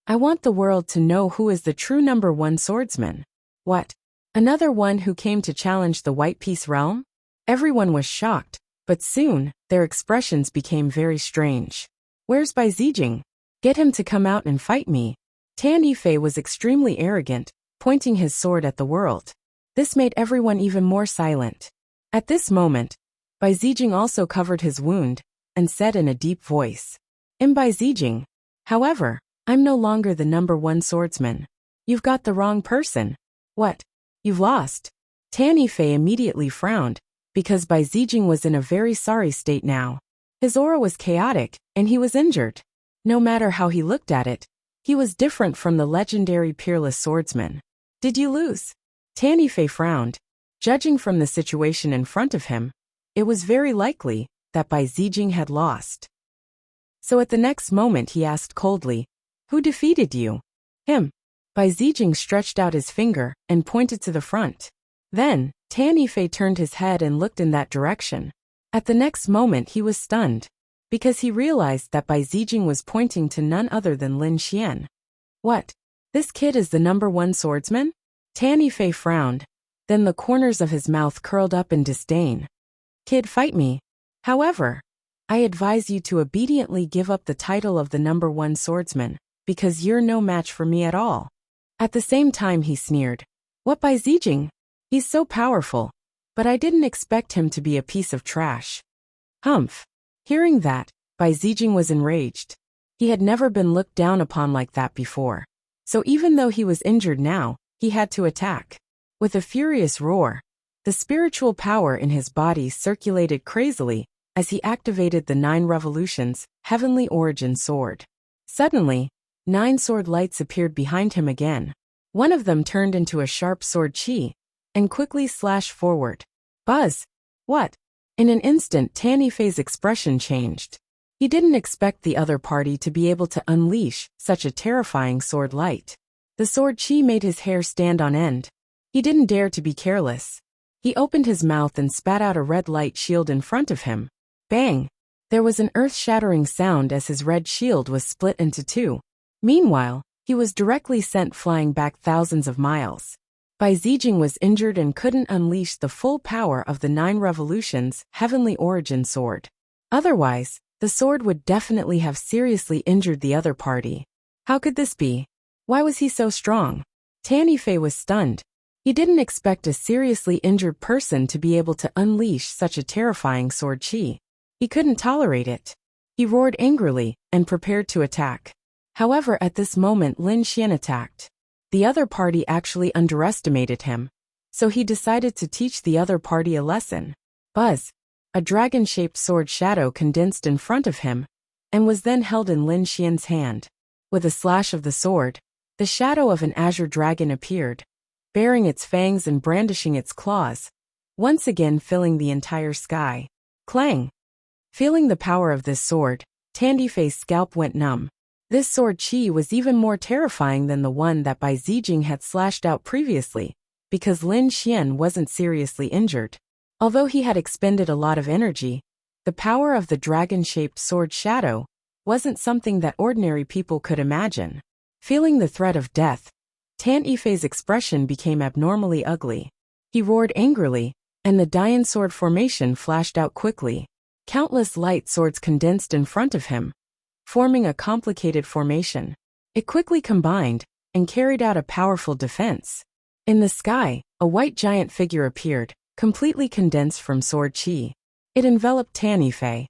I want the world to know who is the true #1 swordsman." What? Another one who came to challenge the White Peace realm? Everyone was shocked, but soon, their expressions became very strange. "Where's Bai Zijing? Get him to come out and fight me." Tan Yifei was extremely arrogant, pointing his sword at the world. This made everyone even more silent. At this moment, Bai Zijing also covered his wound, and said in a deep voice, "I'm Bai Zijing. However, I'm no longer the #1 swordsman. You've got the wrong person." "What? You've lost?" Tan Yifei immediately frowned, because Bai Zijing was in a very sorry state now. His aura was chaotic, and he was injured. No matter how he looked at it, he was different from the legendary peerless swordsman. "Did you lose?" Tan Yifei frowned. Judging from the situation in front of him, it was very likely that Bai Zijing had lost. So at the next moment he asked coldly, "Who defeated you?" "Him." Bai Zijing stretched out his finger and pointed to the front. Then, Tan Yifei turned his head and looked in that direction. At the next moment he was stunned, because he realized that Bai Zijing was pointing to none other than Lin Xian. "What? This kid is the #1 swordsman?" Tan Yifei frowned, then the corners of his mouth curled up in disdain. "Kid, fight me. However, I advise you to obediently give up the title of the #1 swordsman, because you're no match for me at all." At the same time he sneered, "What Bai Zijing? He's so powerful, but I didn't expect him to be a piece of trash." Humph. Hearing that, Bai Zijing was enraged. He had never been looked down upon like that before. So even though he was injured now, he had to attack. With a furious roar, the spiritual power in his body circulated crazily as he activated the 9 revolutions, heavenly origin sword. Suddenly, 9 sword lights appeared behind him again. One of them turned into a sharp sword chi, and quickly slashed forward. Buzz! What? In an instant Tan Yifei's expression changed. He didn't expect the other party to be able to unleash such a terrifying sword light. The sword chi made his hair stand on end. He didn't dare to be careless. He opened his mouth and spat out a red light shield in front of him. Bang! There was an earth-shattering sound as his red shield was split into 2. Meanwhile, he was directly sent flying back thousands of miles. Bai Zijing was injured and couldn't unleash the full power of the 9 revolutions, heavenly origin sword. Otherwise, the sword would definitely have seriously injured the other party. How could this be? Why was he so strong? Tan Yifei was stunned. He didn't expect a seriously injured person to be able to unleash such a terrifying sword chi. He couldn't tolerate it. He roared angrily and prepared to attack. However, at this moment Lin Xian attacked. The other party actually underestimated him, so he decided to teach the other party a lesson. Buzz! A dragon-shaped sword shadow condensed in front of him, and was then held in Lin Xian's hand. With a slash of the sword, the shadow of an azure dragon appeared, baring its fangs and brandishing its claws, once again filling the entire sky. Clang! Feeling the power of this sword, Tan Yifei's scalp went numb. This sword chi was even more terrifying than the one that Bai Zijing had slashed out previously, because Lin Xian wasn't seriously injured. Although he had expended a lot of energy, the power of the dragon-shaped sword shadow wasn't something that ordinary people could imagine. Feeling the threat of death, Tan Yifei's expression became abnormally ugly. He roared angrily, and the Dian sword formation flashed out quickly. Countless light swords condensed in front of him, forming a complicated formation. It quickly combined and carried out a powerful defense. In the sky, a white giant figure appeared, completely condensed from sword chi. It enveloped Tan Yifei.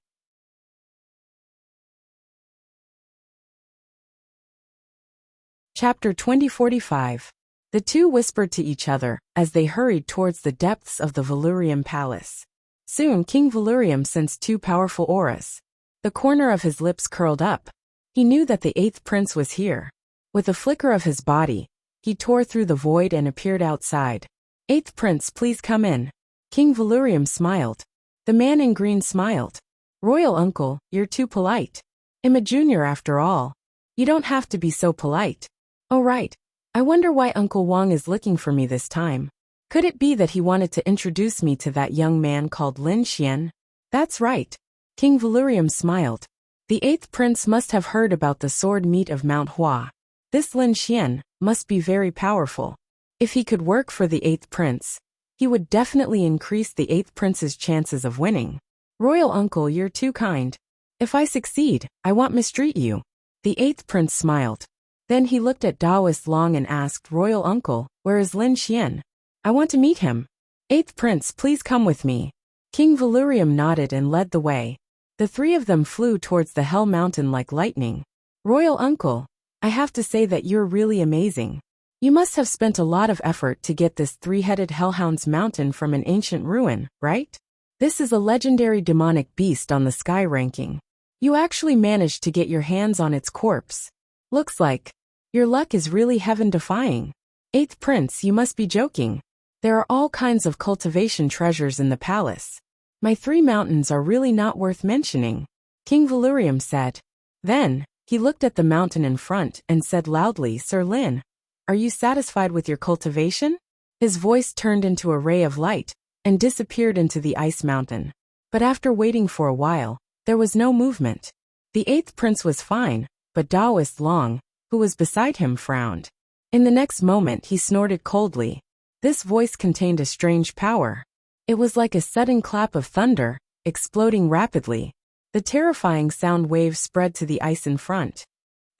Chapter 2045. The two whispered to each other as they hurried towards the depths of the Valurium Palace. Soon King Valurium sensed 2 powerful auras. The corner of his lips curled up. He knew that the 8th prince was here. With a flicker of his body, he tore through the void and appeared outside. 8th prince, please come in. King Valurium smiled. The man in green smiled. Royal uncle, you're too polite. I'm a junior after all. You don't have to be so polite. Oh right, I wonder why Uncle Wang is looking for me this time. Could it be that he wanted to introduce me to that young man called Lin Xian? That's right. King Valerium smiled. The 8th prince must have heard about the sword meet of Mount Hua. This Lin Xian must be very powerful. If he could work for the 8th prince, he would definitely increase the 8th prince's chances of winning. Royal uncle, you're too kind. If I succeed, I won't mistreat you. The 8th prince smiled. Then he looked at Taoist Long and asked, Royal uncle, where is Lin Xian? I want to meet him. 8th prince, please come with me. King Valerium nodded and led the way. The three of them flew towards the Hell Mountain like lightning. Royal uncle, I have to say that you're really amazing. You must have spent a lot of effort to get this three-headed Hellhound's mountain from an ancient ruin, right? This is a legendary demonic beast on the sky ranking. You actually managed to get your hands on its corpse. Looks like your luck is really heaven-defying. 8th prince, you must be joking. There are all kinds of cultivation treasures in the palace. My 3 mountains are really not worth mentioning, King Valerium said. Then, he looked at the mountain in front and said loudly, Sir Lin, are you satisfied with your cultivation? His voice turned into a ray of light and disappeared into the ice mountain. But after waiting for a while, there was no movement. The 8th prince was fine, but Taoist Long, who was beside him, frowned. In the next moment he snorted coldly. This voice contained a strange power. It was like a sudden clap of thunder, exploding rapidly. The terrifying sound waves spread to the ice in front.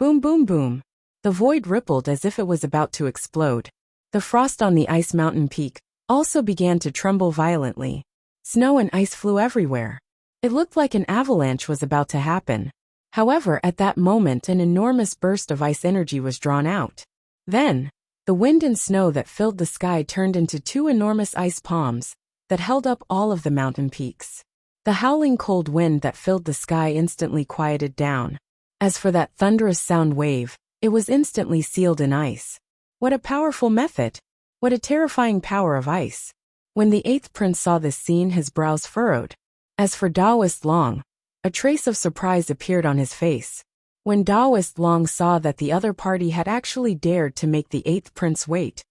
Boom, boom, boom. The void rippled as if it was about to explode. The frost on the ice mountain peak also began to tremble violently. Snow and ice flew everywhere. It looked like an avalanche was about to happen. However, at that moment an enormous burst of ice energy was drawn out. Then, the wind and snow that filled the sky turned into 2 enormous ice palms that held up all of the mountain peaks. The howling cold wind that filled the sky instantly quieted down. As for that thunderous sound wave, it was instantly sealed in ice. What a powerful method! What a terrifying power of ice! When the 8th prince saw this scene, his brows furrowed. As for Taoist Long, a trace of surprise appeared on his face. When Taoist Long saw that the other party had actually dared to make the 8th prince wait,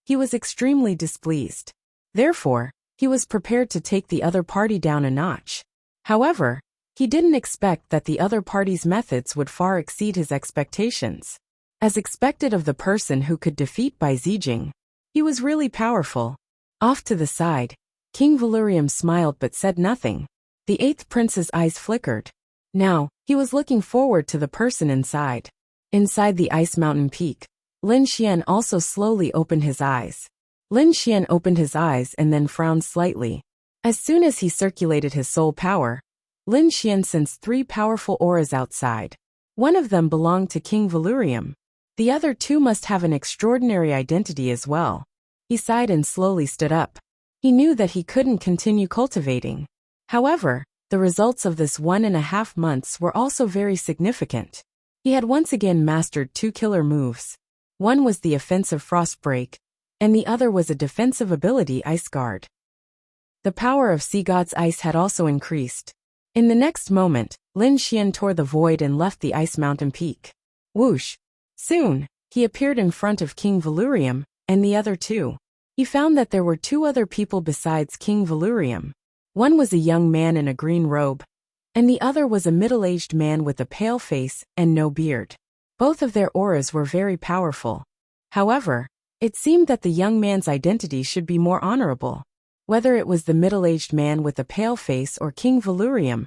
he was extremely displeased. Therefore, he was prepared to take the other party down a notch. However, he didn't expect that the other party's methods would far exceed his expectations. As expected of the person who could defeat Bai Zijing, he was really powerful. Off to the side, King Valerium smiled but said nothing. The 8th prince's eyes flickered. Now, he was looking forward to the person inside. Inside the ice mountain peak, Lin Xian also slowly opened his eyes. Lin Xian opened his eyes and then frowned slightly. As soon as he circulated his soul power, Lin Xian sensed 3 powerful auras outside. One of them belonged to King Valerium. The other 2 must have an extraordinary identity as well. He sighed and slowly stood up. He knew that he couldn't continue cultivating. However, the results of this 1.5 months were also very significant. He had once again mastered 2 killer moves. One was the offensive Frost Break, and the other was a defensive ability, Ice Guard. The power of Sea God's ice had also increased. In the next moment, Lin Xian tore the void and left the ice mountain peak. Whoosh! Soon, he appeared in front of King Valerium and the other 2. He found that there were 2 other people besides King Valerium. One was a young man in a green robe, and the other was a middle-aged man with a pale face and no beard. Both of their auras were very powerful. However, it seemed that the young man's identity should be more honorable. Whether it was the middle-aged man with a pale face or King Valerium,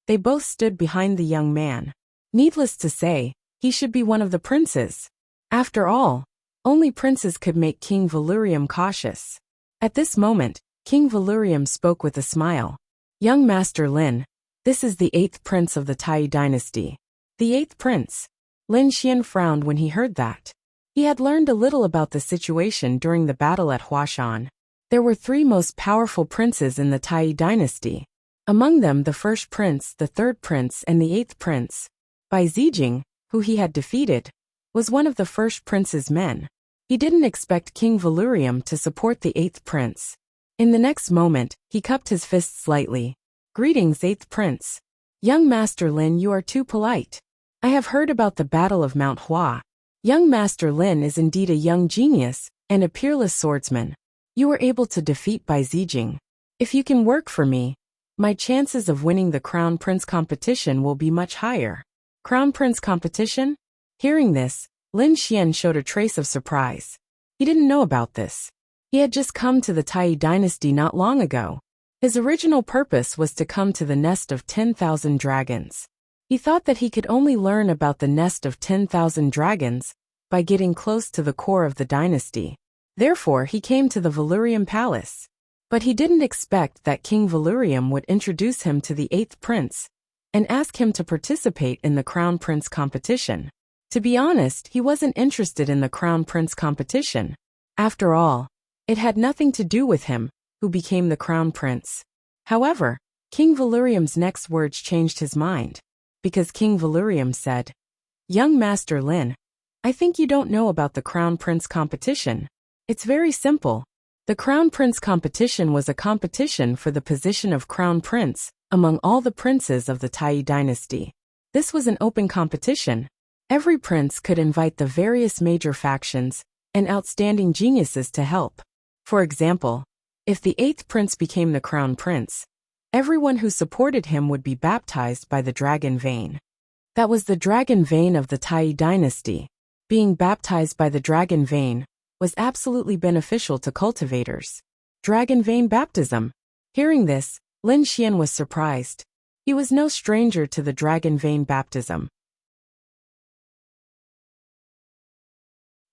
they both stood behind the young man. Needless to say, he should be one of the princes. After all, only princes could make King Valerium cautious. At this moment, King Valerium spoke with a smile. Young Master Lin, this is the 8th prince of the Tai dynasty. The 8th prince. Lin Xian frowned when he heard that. He had learned a little about the situation during the battle at Huashan. There were 3 most powerful princes in the Tai dynasty. Among them the 1st prince, the 3rd prince, and the 8th prince. Bai Zijing, who he had defeated, was one of the 1st prince's men. He didn't expect King Valerium to support the 8th prince. In the next moment, he cupped his fist slightly. Greetings, 8th prince. Young Master Lin, you are too polite. I have heard about the Battle of Mount Hua. Young Master Lin is indeed a young genius and a peerless swordsman. You were able to defeat Bai Zijing. If you can work for me, my chances of winning the Crown Prince competition will be much higher. Crown Prince competition? Hearing this, Lin Xian showed a trace of surprise. He didn't know about this. He had just come to the Tai dynasty not long ago. His original purpose was to come to the nest of 10,000 dragons. He thought that he could only learn about the nest of 10,000 dragons by getting close to the core of the dynasty. Therefore, he came to the Valurium Palace. But he didn't expect that King Valurium would introduce him to the 8th prince and ask him to participate in the Crown Prince competition. To be honest, he wasn't interested in the Crown Prince competition. After all, it had nothing to do with him, who became the Crown Prince. However, King Valurium's next words changed his mind, because King Valurium said, "Young Master Lin, I think you don't know about the Crown Prince competition. It's very simple. The Crown Prince competition was a competition for the position of Crown Prince among all the princes of the Tai dynasty. This was an open competition. Every prince could invite the various major factions and outstanding geniuses to help. For example, if the 8th prince became the Crown Prince, everyone who supported him would be baptized by the dragon vein. That was the dragon vein of the Tai dynasty. Being baptized by the dragon vein was absolutely beneficial to cultivators. Dragon vein baptism. Hearing this, Lin Xian was surprised. He was no stranger to the dragon vein baptism.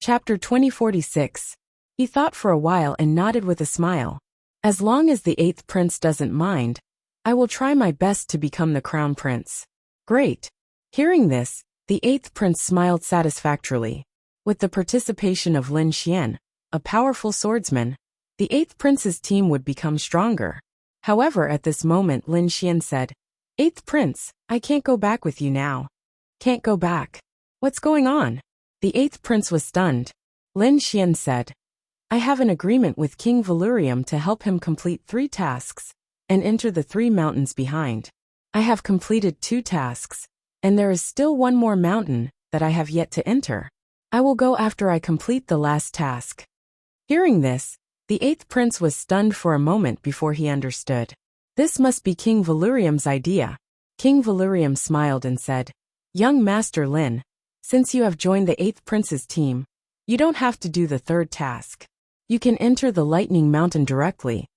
Chapter 2046. He thought for a while and nodded with a smile. As long as the 8th prince doesn't mind, I will try my best to become the Crown Prince. Great. Hearing this, the 8th prince smiled satisfactorily. With the participation of Lin Xian, a powerful swordsman, the 8th prince's team would become stronger. However, at this moment Lin Xian said, "8th prince, I can't go back with you now." "Can't go back? What's going on?" The 8th prince was stunned. Lin Xian said, "I have an agreement with King Valurium to help him complete 3 tasks and enter the 3 mountains behind. I have completed 2 tasks, and there is still 1 more mountain that I have yet to enter. I will go after I complete the last task." Hearing this, the 8th prince was stunned for a moment before he understood. This must be King Valurium's idea. King Valurium smiled and said, "Young Master Lin, since you have joined the 8th prince's team, you don't have to do the 3rd task. You can enter the Lightning Mountain directly."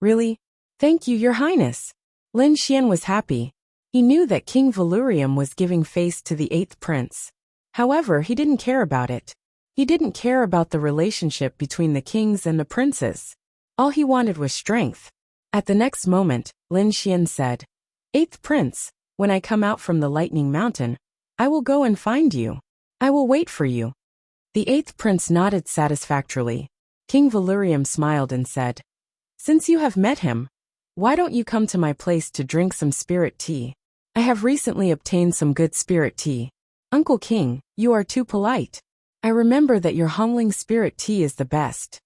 "Really? Thank you, Your Highness." Lin Xian was happy. He knew that King Valurium was giving face to the 8th prince. However, he didn't care about it. He didn't care about the relationship between the kings and the princes. All he wanted was strength. At the next moment, Lin Xian said, "8th prince, when I come out from the Lightning Mountain, I will go and find you. I will wait for you." The 8th prince nodded satisfactorily. King Valurium smiled and said, "Since you have met him, why don't you come to my place to drink some spirit tea? I have recently obtained some good spirit tea." "Uncle King, you are too polite. I remember that your humbling spirit tea is the best,"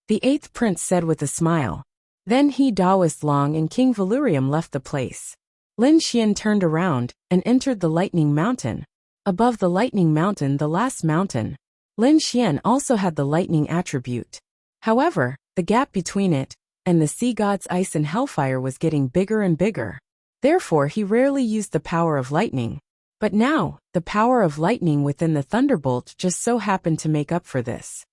the 8th prince said with a smile. Then he, Daoist Long, and King Valurium left the place. Lin Xian turned around and entered the Lightning Mountain. Above the Lightning Mountain, the last mountain, Lin Xian also had the lightning attribute. However, the gap between it and the sea god's ice and hellfire was getting bigger and bigger. Therefore, he rarely used the power of lightning. But now, the power of lightning within the thunderbolt just so happened to make up for this.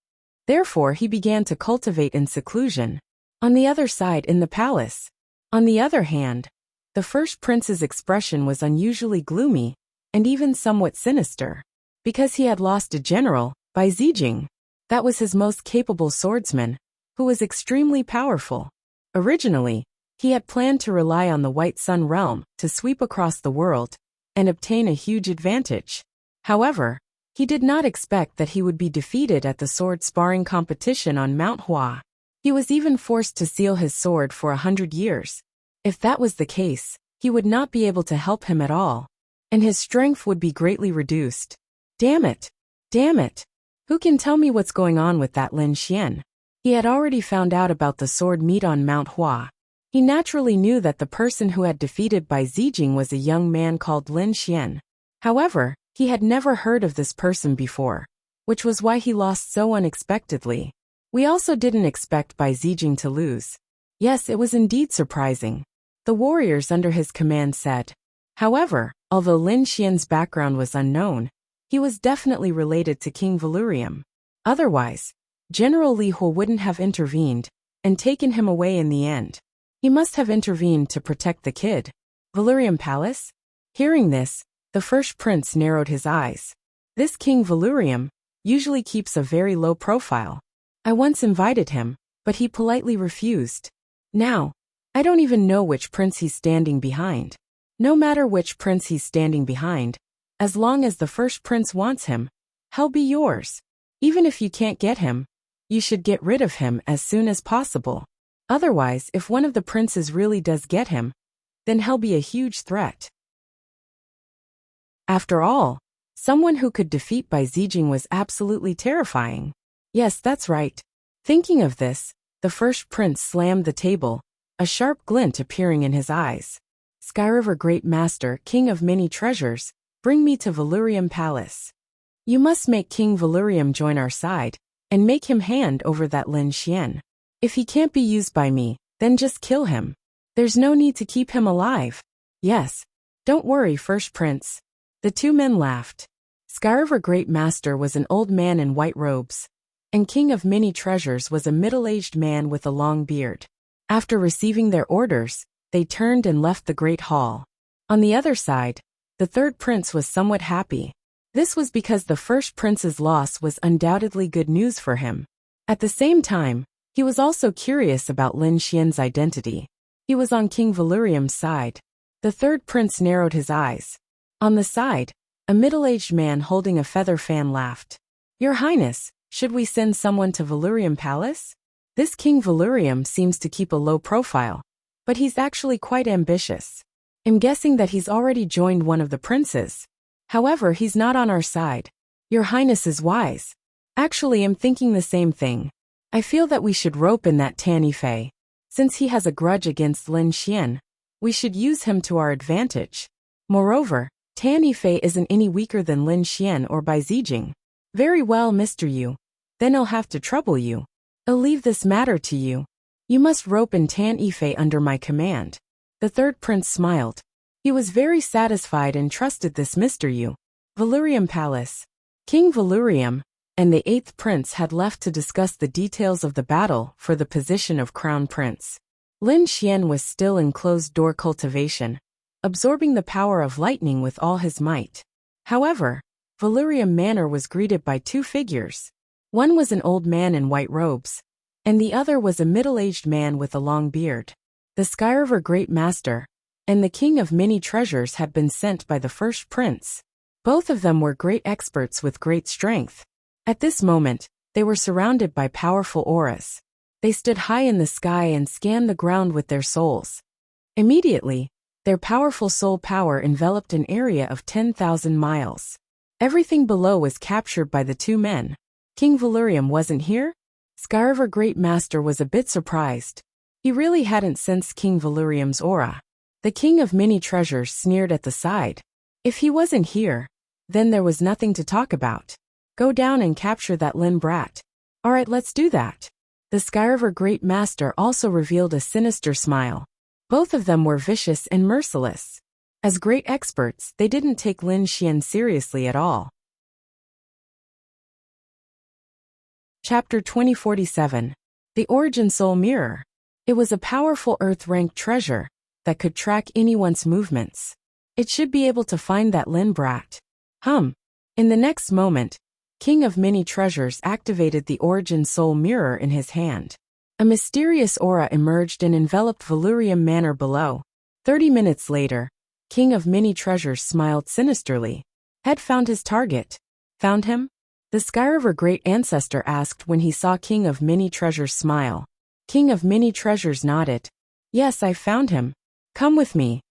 Therefore, he began to cultivate in seclusion. On the other side, in the palace. On the other hand, the first prince's expression was unusually gloomy and even somewhat sinister. Because he had lost a general, Bai Zijing. That was his most capable swordsman, who was extremely powerful. Originally, he had planned to rely on the White Sun realm to sweep across the world and obtain a huge advantage. However, he did not expect that he would be defeated at the sword sparring competition on Mount Hua. He was even forced to seal his sword for 100 years. If that was the case, he would not be able to help him at all, and his strength would be greatly reduced. Damn it! Damn it! Who can tell me what's going on with that Lin Xian? He had already found out about the sword meet on Mount Hua. He naturally knew that the person who had defeated Bai Zijing was a young man called Lin Xian. However, he had never heard of this person before. which was why he lost so unexpectedly. We also didn't expect Bai Zijing to lose. Yes, it was indeed surprising, the warriors under his command said. However, although Lin Xian's background was unknown, he was definitely related to King Valurium. Otherwise, General Li Hu wouldn't have intervened and taken him away in the end. He must have intervened to protect the kid. Valurium Palace? Hearing this, the first prince narrowed his eyes. This King Valurium usually keeps a very low profile. I once invited him, but he politely refused. Now, I don't even know which prince he's standing behind. No matter which prince he's standing behind, as long as the first prince wants him, he'll be yours. Even if you can't get him, you should get rid of him as soon as possible. Otherwise, if one of the princes really does get him, then he'll be a huge threat. After all, someone who could defeat Bai Zijing was absolutely terrifying. Yes, that's right. Thinking of this, the first prince slammed the table, a sharp glint appearing in his eyes. Skyriver Great Master, King of Many Treasures, bring me to Valurium Palace. You must make King Valurium join our side, and make him hand over that Lin Xian. If he can't be used by me, then just kill him. There's no need to keep him alive. Yes. Don't worry, First Prince. The two men laughed. Skyriver Great Master was an old man in white robes, and King of Many Treasures was a middle-aged man with a long beard. After receiving their orders, they turned and left the great hall. On the other side, the third prince was somewhat happy. This was because the first prince's loss was undoubtedly good news for him. At the same time, he was also curious about Lin Xian's identity. He was on King Valurium's side. The third prince narrowed his eyes. On the side, a middle-aged man holding a feather fan laughed. Your Highness, should we send someone to Valurium Palace? This King Valurium seems to keep a low profile, but he's actually quite ambitious. I'm guessing that he's already joined one of the princes. However, he's not on our side. Your Highness is wise. Actually, I'm thinking the same thing. I feel that we should rope in that Tan Yifei. Since he has a grudge against Lin Xian, we should use him to our advantage. Moreover, Tan Yifei isn't any weaker than Lin Xian or Bai Zijing. Very well, Mr. Yu. Then I'll have to trouble you. I'll leave this matter to you. You must rope in Tan Yifei under my command. The third prince smiled. He was very satisfied and trusted this Mr. Yu. Valurium Palace. King Valurium and the eighth prince had left to discuss the details of the battle for the position of crown prince. Lin Xian was still in closed-door cultivation, absorbing the power of lightning with all his might. However, Valurium Manor was greeted by two figures. One was an old man in white robes, and the other was a middle-aged man with a long beard. The Skyriver Great Master and the King of Many Treasures had been sent by the first prince. Both of them were great experts with great strength. At this moment, they were surrounded by powerful auras. They stood high in the sky and scanned the ground with their souls. Immediately, their powerful soul power enveloped an area of 10,000 miles. Everything below was captured by the two men. King Valurium wasn't here? Skyriver Great Master was a bit surprised. He really hadn't sensed King Valurium's aura. The King of Many Treasures sneered at the side. If he wasn't here, then there was nothing to talk about. Go down and capture that Lin brat. Alright, let's do that. The Skyriver Great Master also revealed a sinister smile. Both of them were vicious and merciless. As great experts, they didn't take Lin Xian seriously at all. Chapter 2047. The Origin Soul Mirror. It was a powerful Earth-ranked treasure that could track anyone's movements. It should be able to find that Lin brat. In the next moment, King of Many Treasures activated the Origin Soul Mirror in his hand. A mysterious aura emerged and enveloped Valurium Manor below. 30 minutes later, King of Many Treasures smiled sinisterly. Had found his target. Found him? The Skyriver Great Ancestor asked when he saw King of Many Treasures smile. King of Many Treasures nodded. Yes, I found him. Come with me.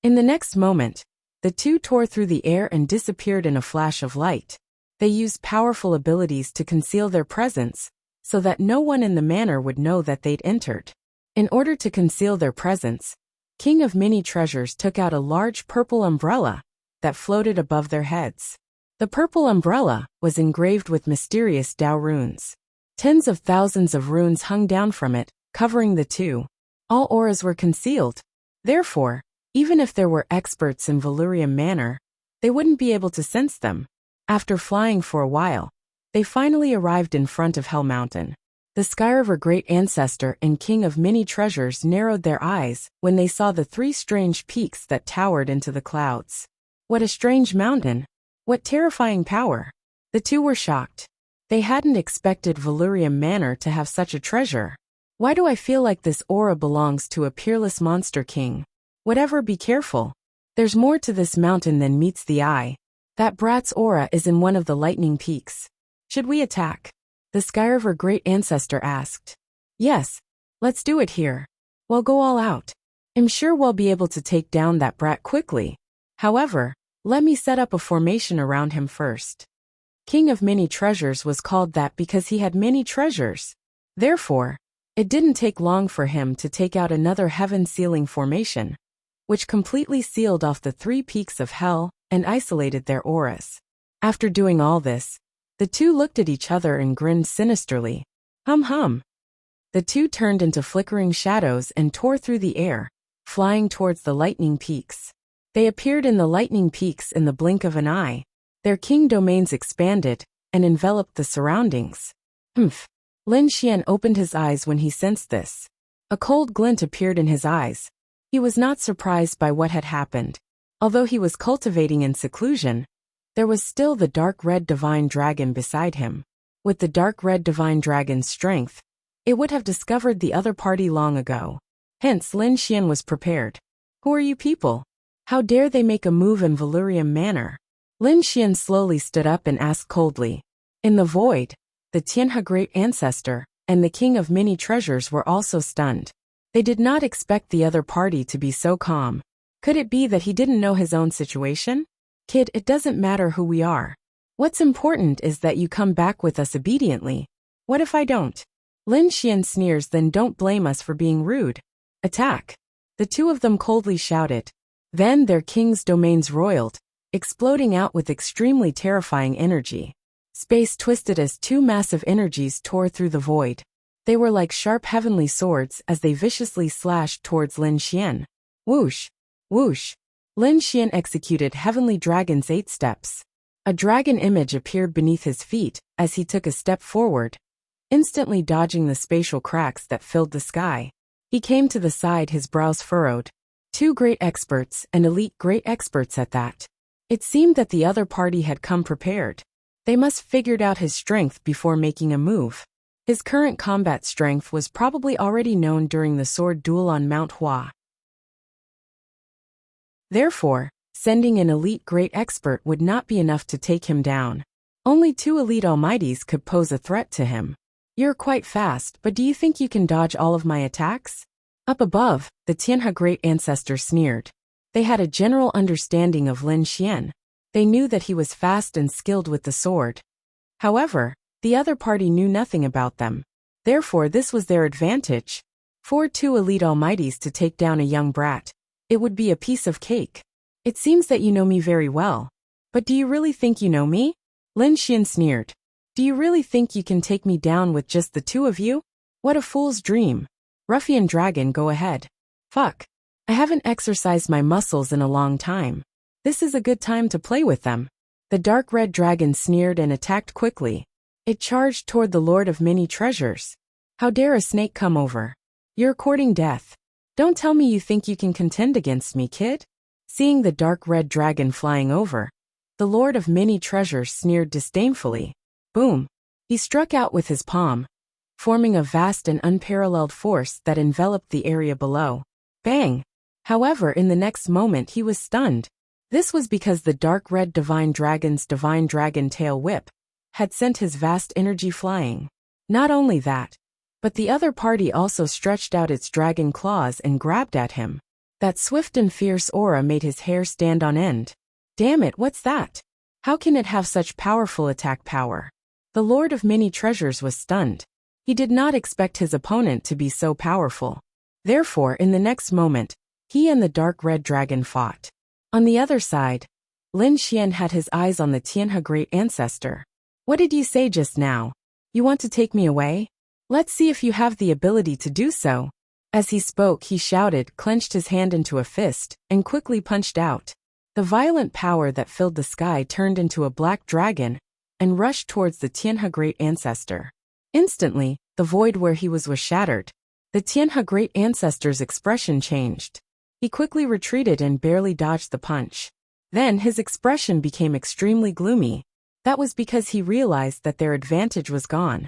In the next moment, the two tore through the air and disappeared in a flash of light. They used powerful abilities to conceal their presence, so that no one in the manor would know that they'd entered. In order to conceal their presence, King of Many Treasures took out a large purple umbrella that floated above their heads. The purple umbrella was engraved with mysterious Dao runes. Tens of thousands of runes hung down from it, covering the two. All auras were concealed. Therefore, even if there were experts in Valyrian manner, they wouldn't be able to sense them. After flying for a while, they finally arrived in front of Hell Mountain. The Skyriver Great Ancestor and King of Many Treasures narrowed their eyes when they saw the three strange peaks that towered into the clouds. What a strange mountain! What terrifying power! The two were shocked. They hadn't expected Valyrian Manor to have such a treasure. Why do I feel like this aura belongs to a peerless monster king? Whatever, be careful. There's more to this mountain than meets the eye. That brat's aura is in one of the lightning peaks. Should we attack? The Skyriver Great Ancestor asked. Yes, let's do it here. We'll go all out. I'm sure we'll be able to take down that brat quickly. However, let me set up a formation around him first. King of Many Treasures was called that because he had many treasures. Therefore, it didn't take long for him to take out another heaven-sealing formation, which completely sealed off the three peaks of hell and isolated their auras. After doing all this, the two looked at each other and grinned sinisterly. Hum hum. The two turned into flickering shadows and tore through the air, flying towards the lightning peaks. They appeared in the lightning peaks in the blink of an eye. Their king domains expanded and enveloped the surroundings. Humph. Lin Xian opened his eyes when he sensed this. A cold glint appeared in his eyes. He was not surprised by what had happened. Although he was cultivating in seclusion, there was still the dark red divine dragon beside him. With the dark red divine dragon's strength, it would have discovered the other party long ago. Hence Lin Xian was prepared. Who are you people? How dare they make a move in Valyrian manner? Lin Xian slowly stood up and asked coldly. In the void, the Tianhe Great Ancestor and the King of Many Treasures were also stunned. They did not expect the other party to be so calm. Could it be that he didn't know his own situation? Kid, it doesn't matter who we are. What's important is that you come back with us obediently. What if I don't? Lin Xian sneers. Then don't blame us for being rude. Attack. The two of them coldly shouted. Then their king's domains roiled, exploding out with extremely terrifying energy. Space twisted as two massive energies tore through the void. They were like sharp heavenly swords as they viciously slashed towards Lin Xian. Whoosh! Whoosh! Lin Xian executed Heavenly Dragon's 8 steps. A dragon image appeared beneath his feet as he took a step forward, instantly dodging the spatial cracks that filled the sky. He came to the side, his brows furrowed. Two great experts and elite great experts at that. It seemed that the other party had come prepared. They must figured out his strength before making a move. His current combat strength was probably already known during the sword duel on Mount Hua. Therefore, sending an elite great expert would not be enough to take him down. Only 2 elite almighties could pose a threat to him. You're quite fast, but do you think you can dodge all of my attacks? Up above, the Tianhe Great Ancestor sneered. They had a general understanding of Lin Xian. They knew that he was fast and skilled with the sword. However, the other party knew nothing about them. Therefore, this was their advantage. For 2 elite almighties to take down a young brat. It would be a piece of cake. It seems that you know me very well. But do you really think you know me? Lin Xian sneered. Do you really think you can take me down with just the 2 of you? What a fool's dream. Ruffian dragon, go ahead. Fuck. I haven't exercised my muscles in a long time. This is a good time to play with them. The dark red dragon sneered and attacked quickly. It charged toward the Lord of Many Treasures. How dare a snake come over? You're courting death. Don't tell me you think you can contend against me, kid. Seeing the dark red dragon flying over, the Lord of Many Treasures sneered disdainfully. Boom. He struck out with his palm, forming a vast and unparalleled force that enveloped the area below. Bang! However, in the next moment he was stunned. This was because the dark red divine dragon's divine dragon tail whip had sent his vast energy flying. Not only that, but the other party also stretched out its dragon claws and grabbed at him. That swift and fierce aura made his hair stand on end. Damn it, what's that? How can it have such powerful attack power? The Lord of Many Treasures was stunned. He did not expect his opponent to be so powerful. Therefore, in the next moment, he and the dark red dragon fought. On the other side, Lin Xian had his eyes on the Tianhe great ancestor. What did you say just now? You want to take me away? Let's see if you have the ability to do so. As he spoke, he shouted, clenched his hand into a fist, and quickly punched out. The violent power that filled the sky turned into a black dragon and rushed towards the Tianhe great ancestor. Instantly, the void where he was shattered. The Tianhe great ancestor's expression changed. He quickly retreated and barely dodged the punch. Then his expression became extremely gloomy. That was because he realized that their advantage was gone.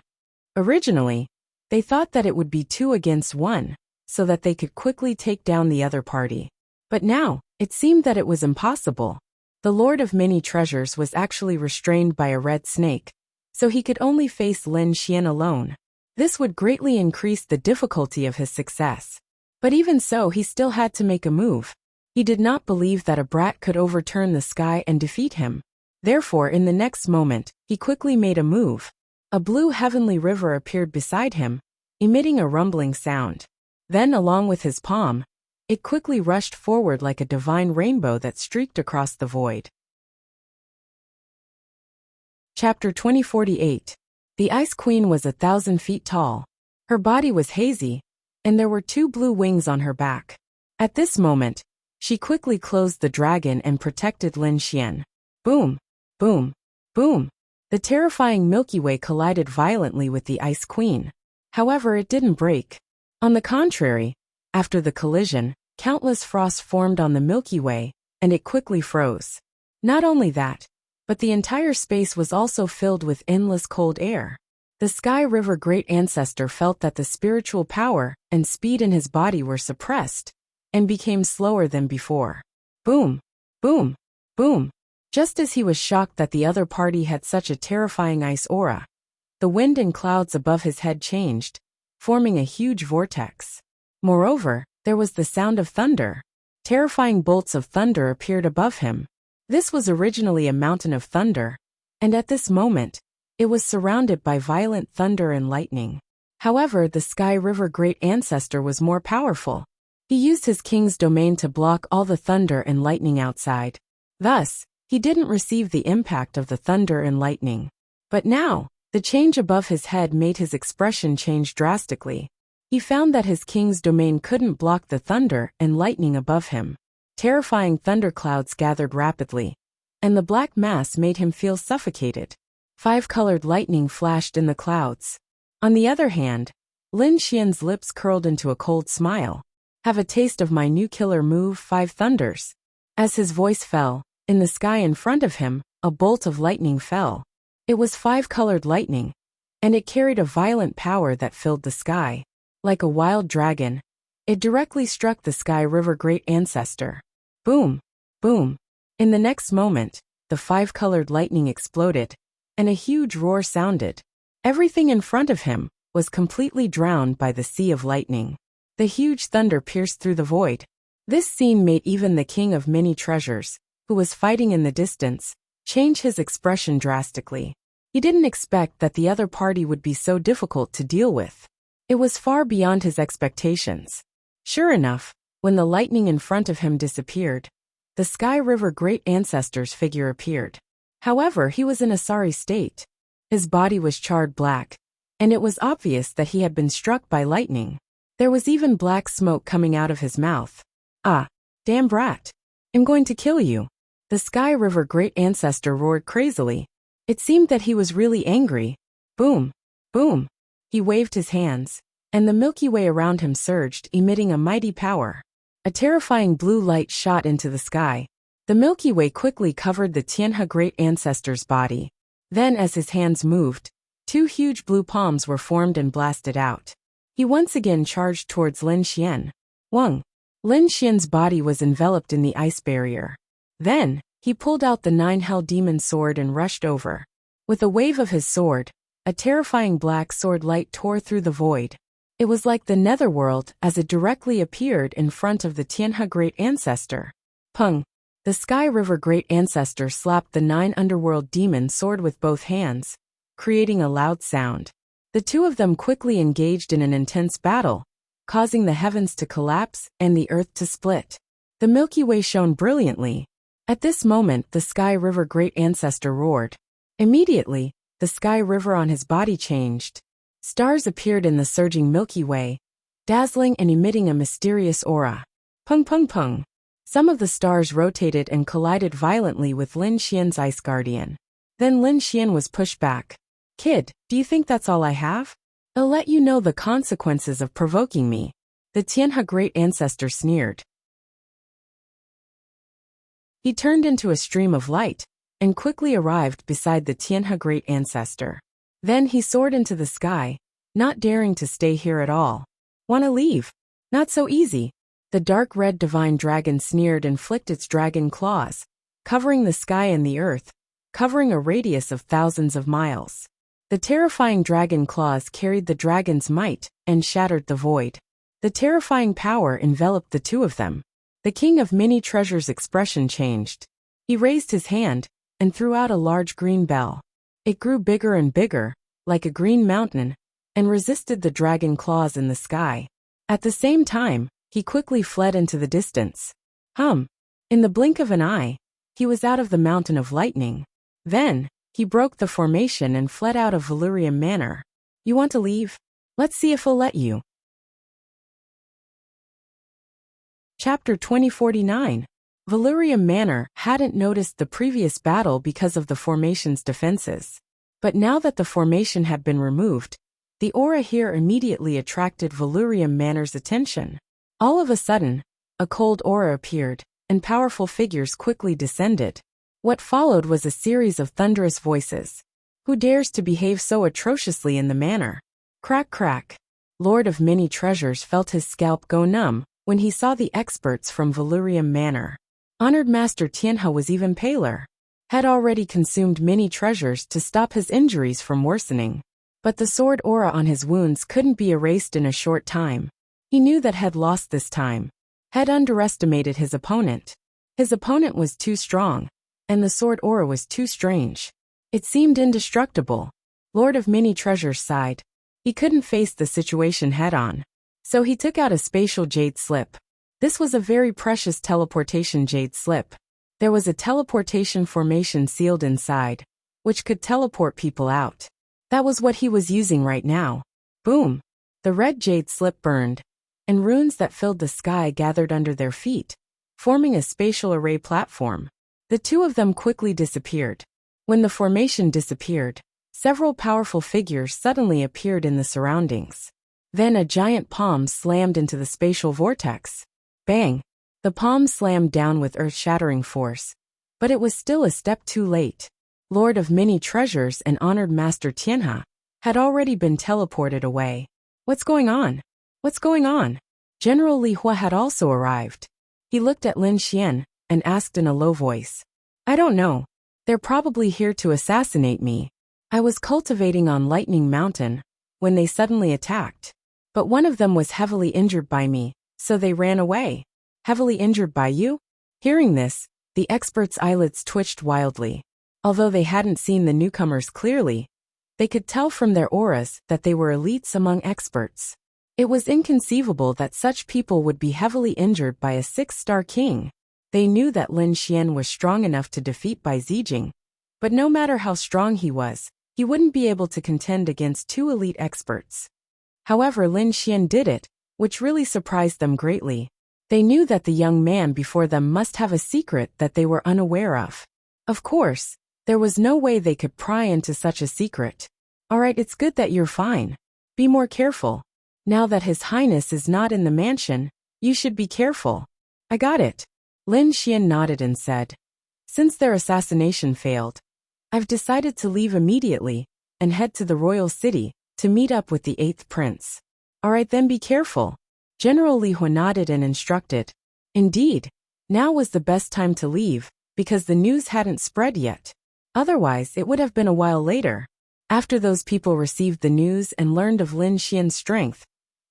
Originally, they thought that it would be 2 against 1, so that they could quickly take down the other party. But now, it seemed that it was impossible. The Lord of Many Treasures was actually restrained by a red snake, so he could only face Lin Xian alone. This would greatly increase the difficulty of his success. But even so, he still had to make a move. He did not believe that a brat could overturn the sky and defeat him. Therefore, in the next moment, he quickly made a move. A blue heavenly river appeared beside him, emitting a rumbling sound. Then, along with his palm, it quickly rushed forward like a divine rainbow that streaked across the void. Chapter 2048. The Ice Queen was 1,000 feet tall. Her body was hazy, and there were 2 blue wings on her back. At this moment, she quickly closed the dragon and protected Lin Xian. Boom! Boom! Boom! The terrifying Milky Way collided violently with the Ice Queen. However, it didn't break. On the contrary, after the collision, countless frosts formed on the Milky Way, and it quickly froze. Not only that, but the entire space was also filled with endless cold air. The Sky River Great Ancestor felt that the spiritual power and speed in his body were suppressed, and became slower than before. Boom! Boom! Boom! Just as he was shocked that the other party had such a terrifying ice aura, the wind and clouds above his head changed, forming a huge vortex. Moreover, there was the sound of thunder. Terrifying bolts of thunder appeared above him. This was originally a mountain of thunder, and at this moment, it was surrounded by violent thunder and lightning. However, the Sky River Great Ancestor was more powerful. He used his king's domain to block all the thunder and lightning outside. Thus, he didn't receive the impact of the thunder and lightning. But now, the change above his head made his expression change drastically. He found that his king's domain couldn't block the thunder and lightning above him. Terrifying thunderclouds gathered rapidly, and the black mass made him feel suffocated. 5-colored lightning flashed in the clouds. On the other hand, Lin Xian's lips curled into a cold smile. Have a taste of my new killer move, 5 thunders. As his voice fell, in the sky in front of him, a bolt of lightning fell. It was 5-colored lightning, and it carried a violent power that filled the sky. Like a wild dragon, it directly struck the Sky River Great Ancestor. Boom! Boom! In the next moment, the 5-colored lightning exploded, and a huge roar sounded. Everything in front of him was completely drowned by the sea of lightning. The huge thunder pierced through the void. This scene made even the King of Many Treasures, who was fighting in the distance, change his expression drastically. He didn't expect that the other party would be so difficult to deal with. It was far beyond his expectations. Sure enough, when the lightning in front of him disappeared, the Sky River Great Ancestor's figure appeared. However, he was in a sorry state. His body was charred black, and it was obvious that he had been struck by lightning. There was even black smoke coming out of his mouth. Ah, damn brat. I'm going to kill you. The Sky River Great Ancestor roared crazily. It seemed that he was really angry. Boom! Boom! He waved his hands, and the Milky Way around him surged, emitting a mighty power. A terrifying blue light shot into the sky. The Milky Way quickly covered the Tianhe Great Ancestor's body. Then, as his hands moved, 2 huge blue palms were formed and blasted out. He once again charged towards Lin Xian. Wang! Lin Xian's body was enveloped in the ice barrier. Then, he pulled out the 9-Hell Demon sword and rushed over. With a wave of his sword, a terrifying black sword light tore through the void. It was like the netherworld as it directly appeared in front of the Tianhe Great Ancestor. Pung! The Sky River Great Ancestor slapped the 9 underworld demon sword with both hands, creating a loud sound. The 2 of them quickly engaged in an intense battle, causing the heavens to collapse and the earth to split. The Milky Way shone brilliantly, At this moment, the Sky River Great Ancestor roared. Immediately, the Sky River on his body changed. Stars appeared in the surging Milky Way, dazzling and emitting a mysterious aura. Pung pung pung. Some of the stars rotated and collided violently with Lin Xian's Ice Guardian. Then Lin Xian was pushed back. Kid, do you think that's all I have? I'll let you know the consequences of provoking me. The Tianhe Great Ancestor sneered. He turned into a stream of light, and quickly arrived beside the Tianhe Great Ancestor. Then he soared into the sky, not daring to stay here at all. Wanna leave? Not so easy. The dark red divine dragon sneered and flicked its dragon claws, covering the sky and the earth, covering a radius of thousands of miles. The terrifying dragon claws carried the dragon's might and shattered the void. The terrifying power enveloped the two of them. The king of many treasures' expression changed. He raised his hand and threw out a large green bell. It grew bigger and bigger, like a green mountain, and resisted the dragon claws in the sky. At the same time, he quickly fled into the distance. In the blink of an eye, he was out of the mountain of lightning. Then, he broke the formation and fled out of Valurium Manor. You want to leave? Let's see if he'll let you. Chapter 2049. Valurium Manor hadn't noticed the previous battle because of the formation's defenses. But now that the formation had been removed, the aura here immediately attracted Valurium Manor's attention. All of a sudden, a cold aura appeared, and powerful figures quickly descended. What followed was a series of thunderous voices. Who dares to behave so atrociously in the manor? Crack crack. Lord of Many Treasures felt his scalp go numb when he saw the experts from Valurium Manor. Honored Master Tianhe was even paler. Had already consumed many treasures to stop his injuries from worsening. But the sword aura on his wounds couldn't be erased in a short time. He knew that had lost this time. Had underestimated his opponent. His opponent was too strong, and the sword aura was too strange. It seemed indestructible. Lord of Many Treasures sighed. He couldn't face the situation head-on. So he took out a spatial jade slip. This was a very precious teleportation jade slip. There was a teleportation formation sealed inside, which could teleport people out. That was what he was using right now. Boom! The red jade slip burned, and runes that filled the sky gathered under their feet, forming a spatial array platform. The two of them quickly disappeared. When the formation disappeared, several powerful figures suddenly appeared in the surroundings. Then a giant palm slammed into the spatial vortex. Bang! The palm slammed down with earth-shattering force. But it was still a step too late. Lord of Many Treasures and honored Master Tianhe had already been teleported away. What's going on? What's going on? General Li Hua had also arrived. He looked at Lin Xian and asked in a low voice. I don't know. They're probably here to assassinate me. I was cultivating on Lightning Mountain when they suddenly attacked. But one of them was heavily injured by me, so they ran away. Heavily injured by you? Hearing this, the experts' eyelids twitched wildly. Although they hadn't seen the newcomers clearly, they could tell from their auras that they were elites among experts. It was inconceivable that such people would be heavily injured by a 6-star king. They knew that Lin Xian was strong enough to defeat Bai Zijing, but no matter how strong he was, he wouldn't be able to contend against 2 elite experts. However, Lin Xian did it, which really surprised them greatly. They knew that the young man before them must have a secret that they were unaware of. Of course, there was no way they could pry into such a secret. Alright, it's good that you're fine. Be more careful. Now that His Highness is not in the mansion, you should be careful. I got it. Lin Xian nodded and said. Since their assassination failed, I've decided to leave immediately and head to the royal city to meet up with the 8th prince. Alright then, be careful. General Li Hua nodded and instructed. Indeed, now was the best time to leave, because the news hadn't spread yet. Otherwise, it would have been a while later. After those people received the news and learned of Lin Xian's strength,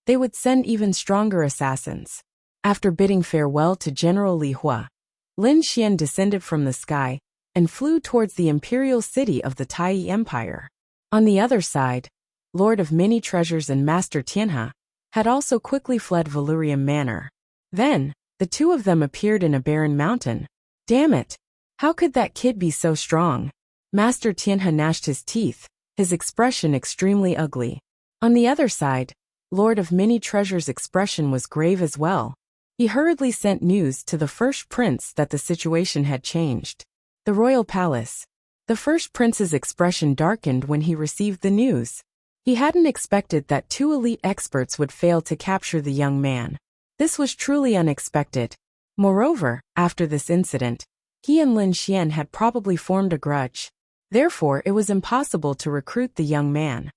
they would send even stronger assassins. After bidding farewell to General Li Hua, Lin Xian descended from the sky and flew towards the imperial city of the Tai Empire. On the other side, Lord of Many Treasures and Master Tianhe had also quickly fled Valurium Manor. Then, the two of them appeared in a barren mountain. Damn it, How could that kid be so strong? Master Tianhe gnashed his teeth, his expression extremely ugly. On the other side, Lord of Many Treasures' expression was grave as well. He hurriedly sent news to the first prince that the situation had changed. The royal palace. The first prince's expression darkened when he received the news. He hadn't expected that two elite experts would fail to capture the young man. This was truly unexpected. Moreover, after this incident, he and Lin Xian had probably formed a grudge. Therefore, it was impossible to recruit the young man.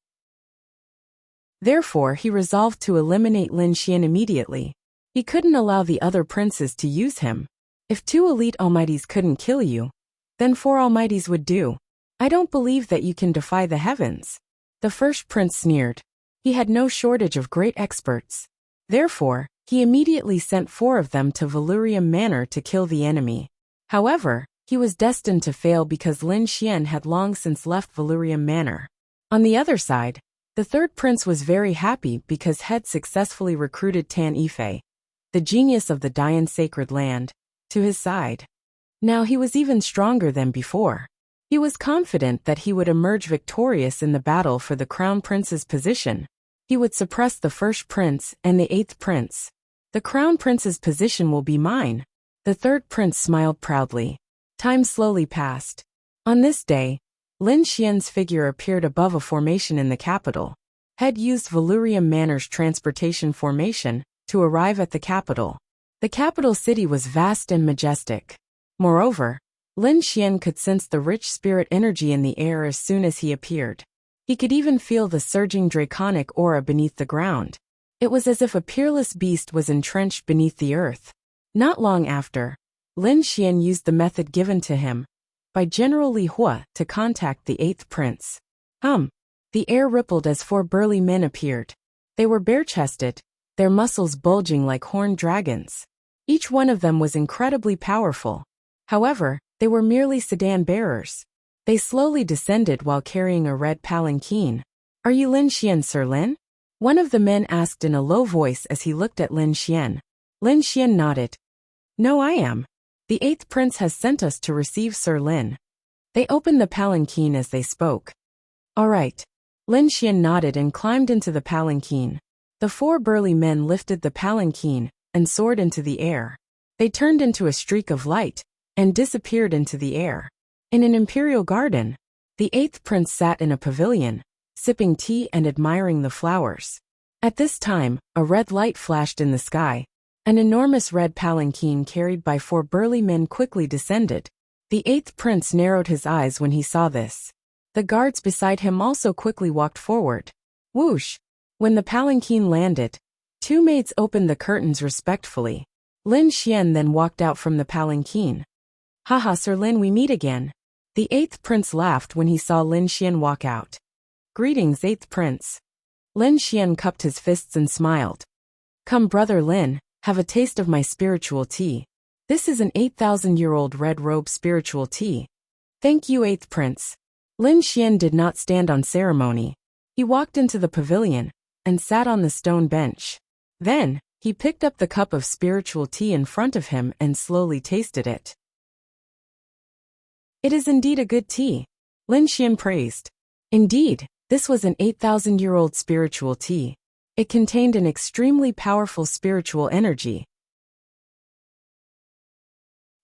Therefore, he resolved to eliminate Lin Xian immediately. He couldn't allow the other princes to use him. If two elite almighties couldn't kill you, then four almighties would do. I don't believe that you can defy the heavens. The first prince sneered. He had no shortage of great experts. Therefore, he immediately sent 4 of them to Valurium Manor to kill the enemy. However, he was destined to fail because Lin Xian had long since left Valurium Manor. On the other side, the third prince was very happy because had successfully recruited Tan Yifei, the genius of the Dian sacred land, to his side. Now he was even stronger than before. He was confident that he would emerge victorious in the battle for the crown prince's position. He would suppress the first prince and the 8th prince. The crown prince's position will be mine. The third prince smiled proudly. Time slowly passed. On this day, Lin Xian's figure appeared above a formation in the capital. Had used Valurium Manor's transportation formation to arrive at the capital. The capital city was vast and majestic. Moreover, Lin Xian could sense the rich spirit energy in the air as soon as he appeared. He could even feel the surging draconic aura beneath the ground. It was as if a peerless beast was entrenched beneath the earth. Not long after, Lin Xian used the method given to him by General Li Hua to contact the 8th prince. The air rippled as 4 burly men appeared. They were bare-chested, their muscles bulging like horned dragons. Each one of them was incredibly powerful. However, they were merely sedan bearers. They slowly descended while carrying a red palanquin. "Are you Lin Xian, Sir Lin?" One of the men asked in a low voice as he looked at Lin Xian. Lin Xian nodded. "No, I am. The 8th prince has sent us to receive Sir Lin." They opened the palanquin as they spoke. "All right." Lin Xian nodded and climbed into the palanquin. The 4 burly men lifted the palanquin and soared into the air. They turned into a streak of light and disappeared into the air. In an imperial garden, the 8th prince sat in a pavilion, sipping tea and admiring the flowers. At this time, a red light flashed in the sky. An enormous red palanquin carried by 4 burly men quickly descended. The 8th prince narrowed his eyes when he saw this. The guards beside him also quickly walked forward. Whoosh! When the palanquin landed, 2 maids opened the curtains respectfully. Lin Xian then walked out from the palanquin. "Haha, Sir Lin, we meet again." The 8th prince laughed when he saw Lin Xian walk out. "Greetings, 8th prince." Lin Xian cupped his fists and smiled. "Come, brother Lin, have a taste of my spiritual tea. This is an 8,000-year-old red-robe spiritual tea." "Thank you, 8th prince." Lin Xian did not stand on ceremony. He walked into the pavilion and sat on the stone bench. Then, he picked up the cup of spiritual tea in front of him and slowly tasted it. "It is indeed a good tea," Lin Xian praised. Indeed, this was an 8,000-year-old spiritual tea. It contained an extremely powerful spiritual energy.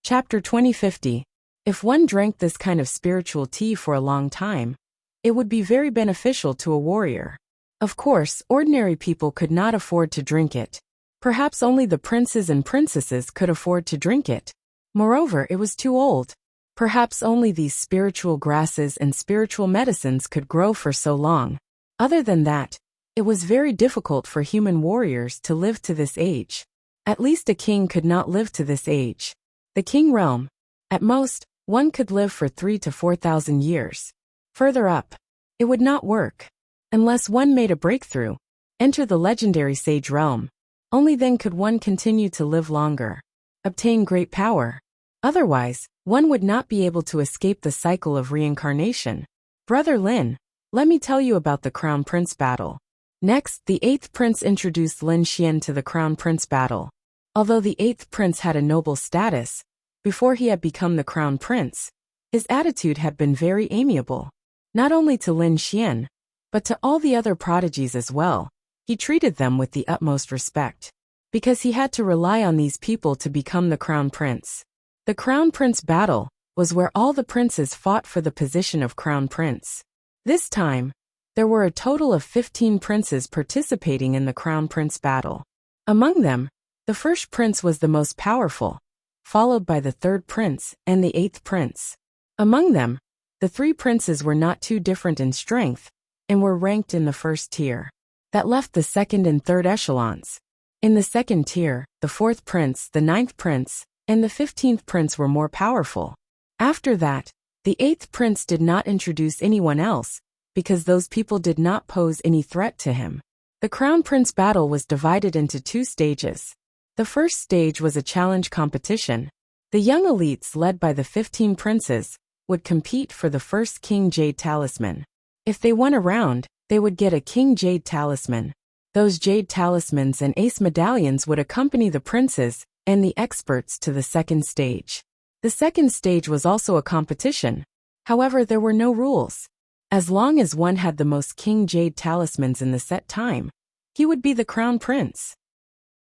Chapter 2050. If one drank this kind of spiritual tea for a long time, it would be very beneficial to a warrior. Of course, ordinary people could not afford to drink it. Perhaps only the princes and princesses could afford to drink it. Moreover, it was too old. Perhaps only these spiritual grasses and spiritual medicines could grow for so long. Other than that, it was very difficult for human warriors to live to this age. At least a king could not live to this age. The king realm. At most, one could live for 3,000 to 4,000 years. Further up, it would not work. Unless one made a breakthrough, enter the legendary sage realm. Only then could one continue to live longer, obtain great power. Otherwise, one would not be able to escape the cycle of reincarnation. Brother Lin, let me tell you about the Crown Prince battle. Next, the 8th prince introduced Lin Xian to the Crown Prince battle. Although the 8th prince had a noble status, Before he had become the crown prince, his attitude had been very amiable. Not only to Lin Xian, but to all the other prodigies as well. He treated them with the utmost respect, because he had to rely on these people to become the crown prince. The crown prince battle was where all the princes fought for the position of crown prince. This time, there were a total of 15 princes participating in the crown prince battle. Among them, the first prince was the most powerful, followed by the third prince and the eighth prince. Among them, the three princes were not too different in strength and were ranked in the first tier. That left the second and third echelons. In the second tier, the fourth prince, the ninth prince, and the 15th prince were more powerful. After that, the eighth prince did not introduce anyone else, because those people did not pose any threat to him. The crown prince battle was divided into 2 stages. The first stage was a challenge competition. The young elites led by the 15 princes would compete for the first King Jade Talisman. If they won a round, they would get a King Jade Talisman. Those Jade Talismans and Ace Medallions would accompany the princes and the experts to the second stage. The second stage was also a competition. However, there were no rules. As long as one had the most King Jade Talismans in the set time, he would be the crown prince.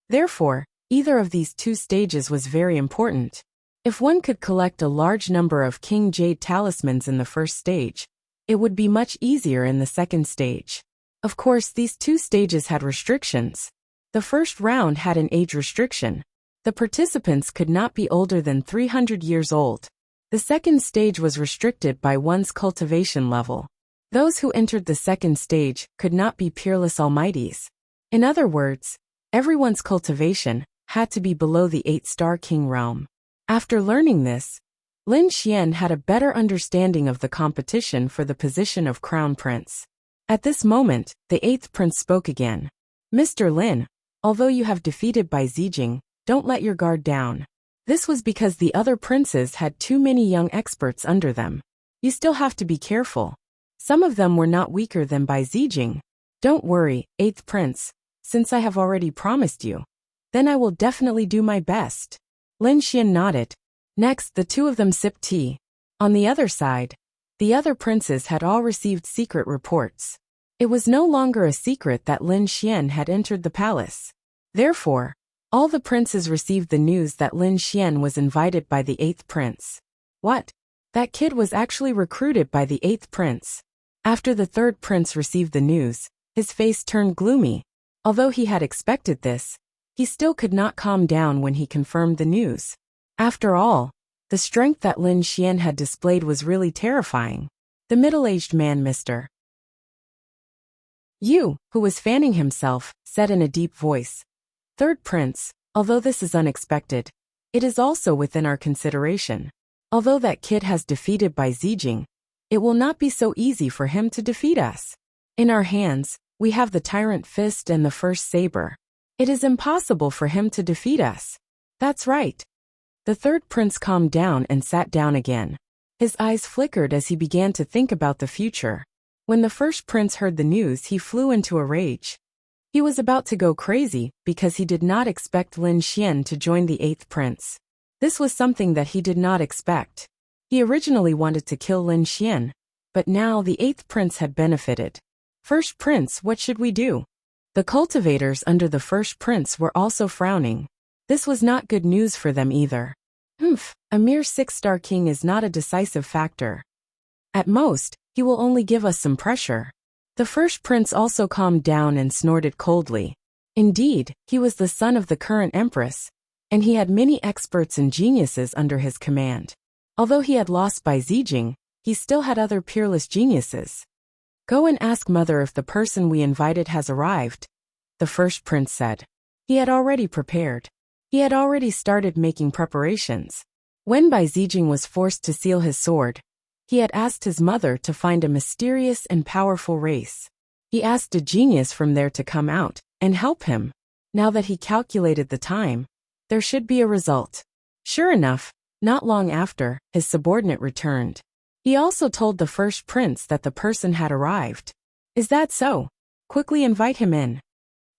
Therefore, either of these 2 stages was very important. If one could collect a large number of King Jade Talismans in the first stage, it would be much easier in the second stage. Of course, these 2 stages had restrictions. The first round had an age restriction. The participants could not be older than 300 years old. The second stage was restricted by one's cultivation level. Those who entered the second stage could not be peerless almighties. In other words, everyone's cultivation had to be below the 8-star king realm. After learning this, Lin Xian had a better understanding of the competition for the position of crown prince. At this moment, the 8th prince spoke again. Mr. Lin, although you have defeated Bai Zijing, don't let your guard down. This was because the other princes had too many young experts under them. You still have to be careful. Some of them were not weaker than Bai Zijing. Don't worry, 8th prince, since I have already promised you. Then I will definitely do my best. Lin Xian nodded. Next, the 2 of them sipped tea. On the other side, the other princes had all received secret reports. It was no longer a secret that Lin Xian had entered the palace. Therefore, all the princes received the news that Lin Xian was invited by the 8th prince. What? That kid was actually recruited by the 8th prince. After the 3rd prince received the news, his face turned gloomy. Although he had expected this, he still could not calm down when he confirmed the news. After all, the strength that Lin Xian had displayed was really terrifying. The middle-aged man, Mr. Yu, who was fanning himself, said in a deep voice. 3rd prince, although this is unexpected, it is also within our consideration. Although that kid has defeated Bai Zijing, it will not be so easy for him to defeat us. In our hands, we have the Tyrant Fist and the First Saber. It is impossible for him to defeat us. That's right. The 3rd prince calmed down and sat down again. His eyes flickered as he began to think about the future. When the 1st prince heard the news, he flew into a rage. He was about to go crazy because he did not expect Lin Xian to join the 8th prince. This was something that he did not expect. He originally wanted to kill Lin Xian, but now the 8th prince had benefited. 1st prince, what should we do? The cultivators under the 1st prince were also frowning. This was not good news for them either. A mere 6-star king is not a decisive factor. At most, he will only give us some pressure. The 1st prince also calmed down and snorted coldly. Indeed, he was the son of the current empress, and he had many experts and geniuses under his command. Although he had lost Bai Zijing, he still had other peerless geniuses. Go and ask mother if the person we invited has arrived, the 1st prince said. He had already prepared. He had already started making preparations. When Bai Zijing was forced to seal his sword, he had asked his mother to find a mysterious and powerful race. He asked a genius from there to come out and help him. Now that he calculated the time, there should be a result. Sure enough, not long after, his subordinate returned. He also told the 1st prince that the person had arrived. Is that so? Quickly invite him in.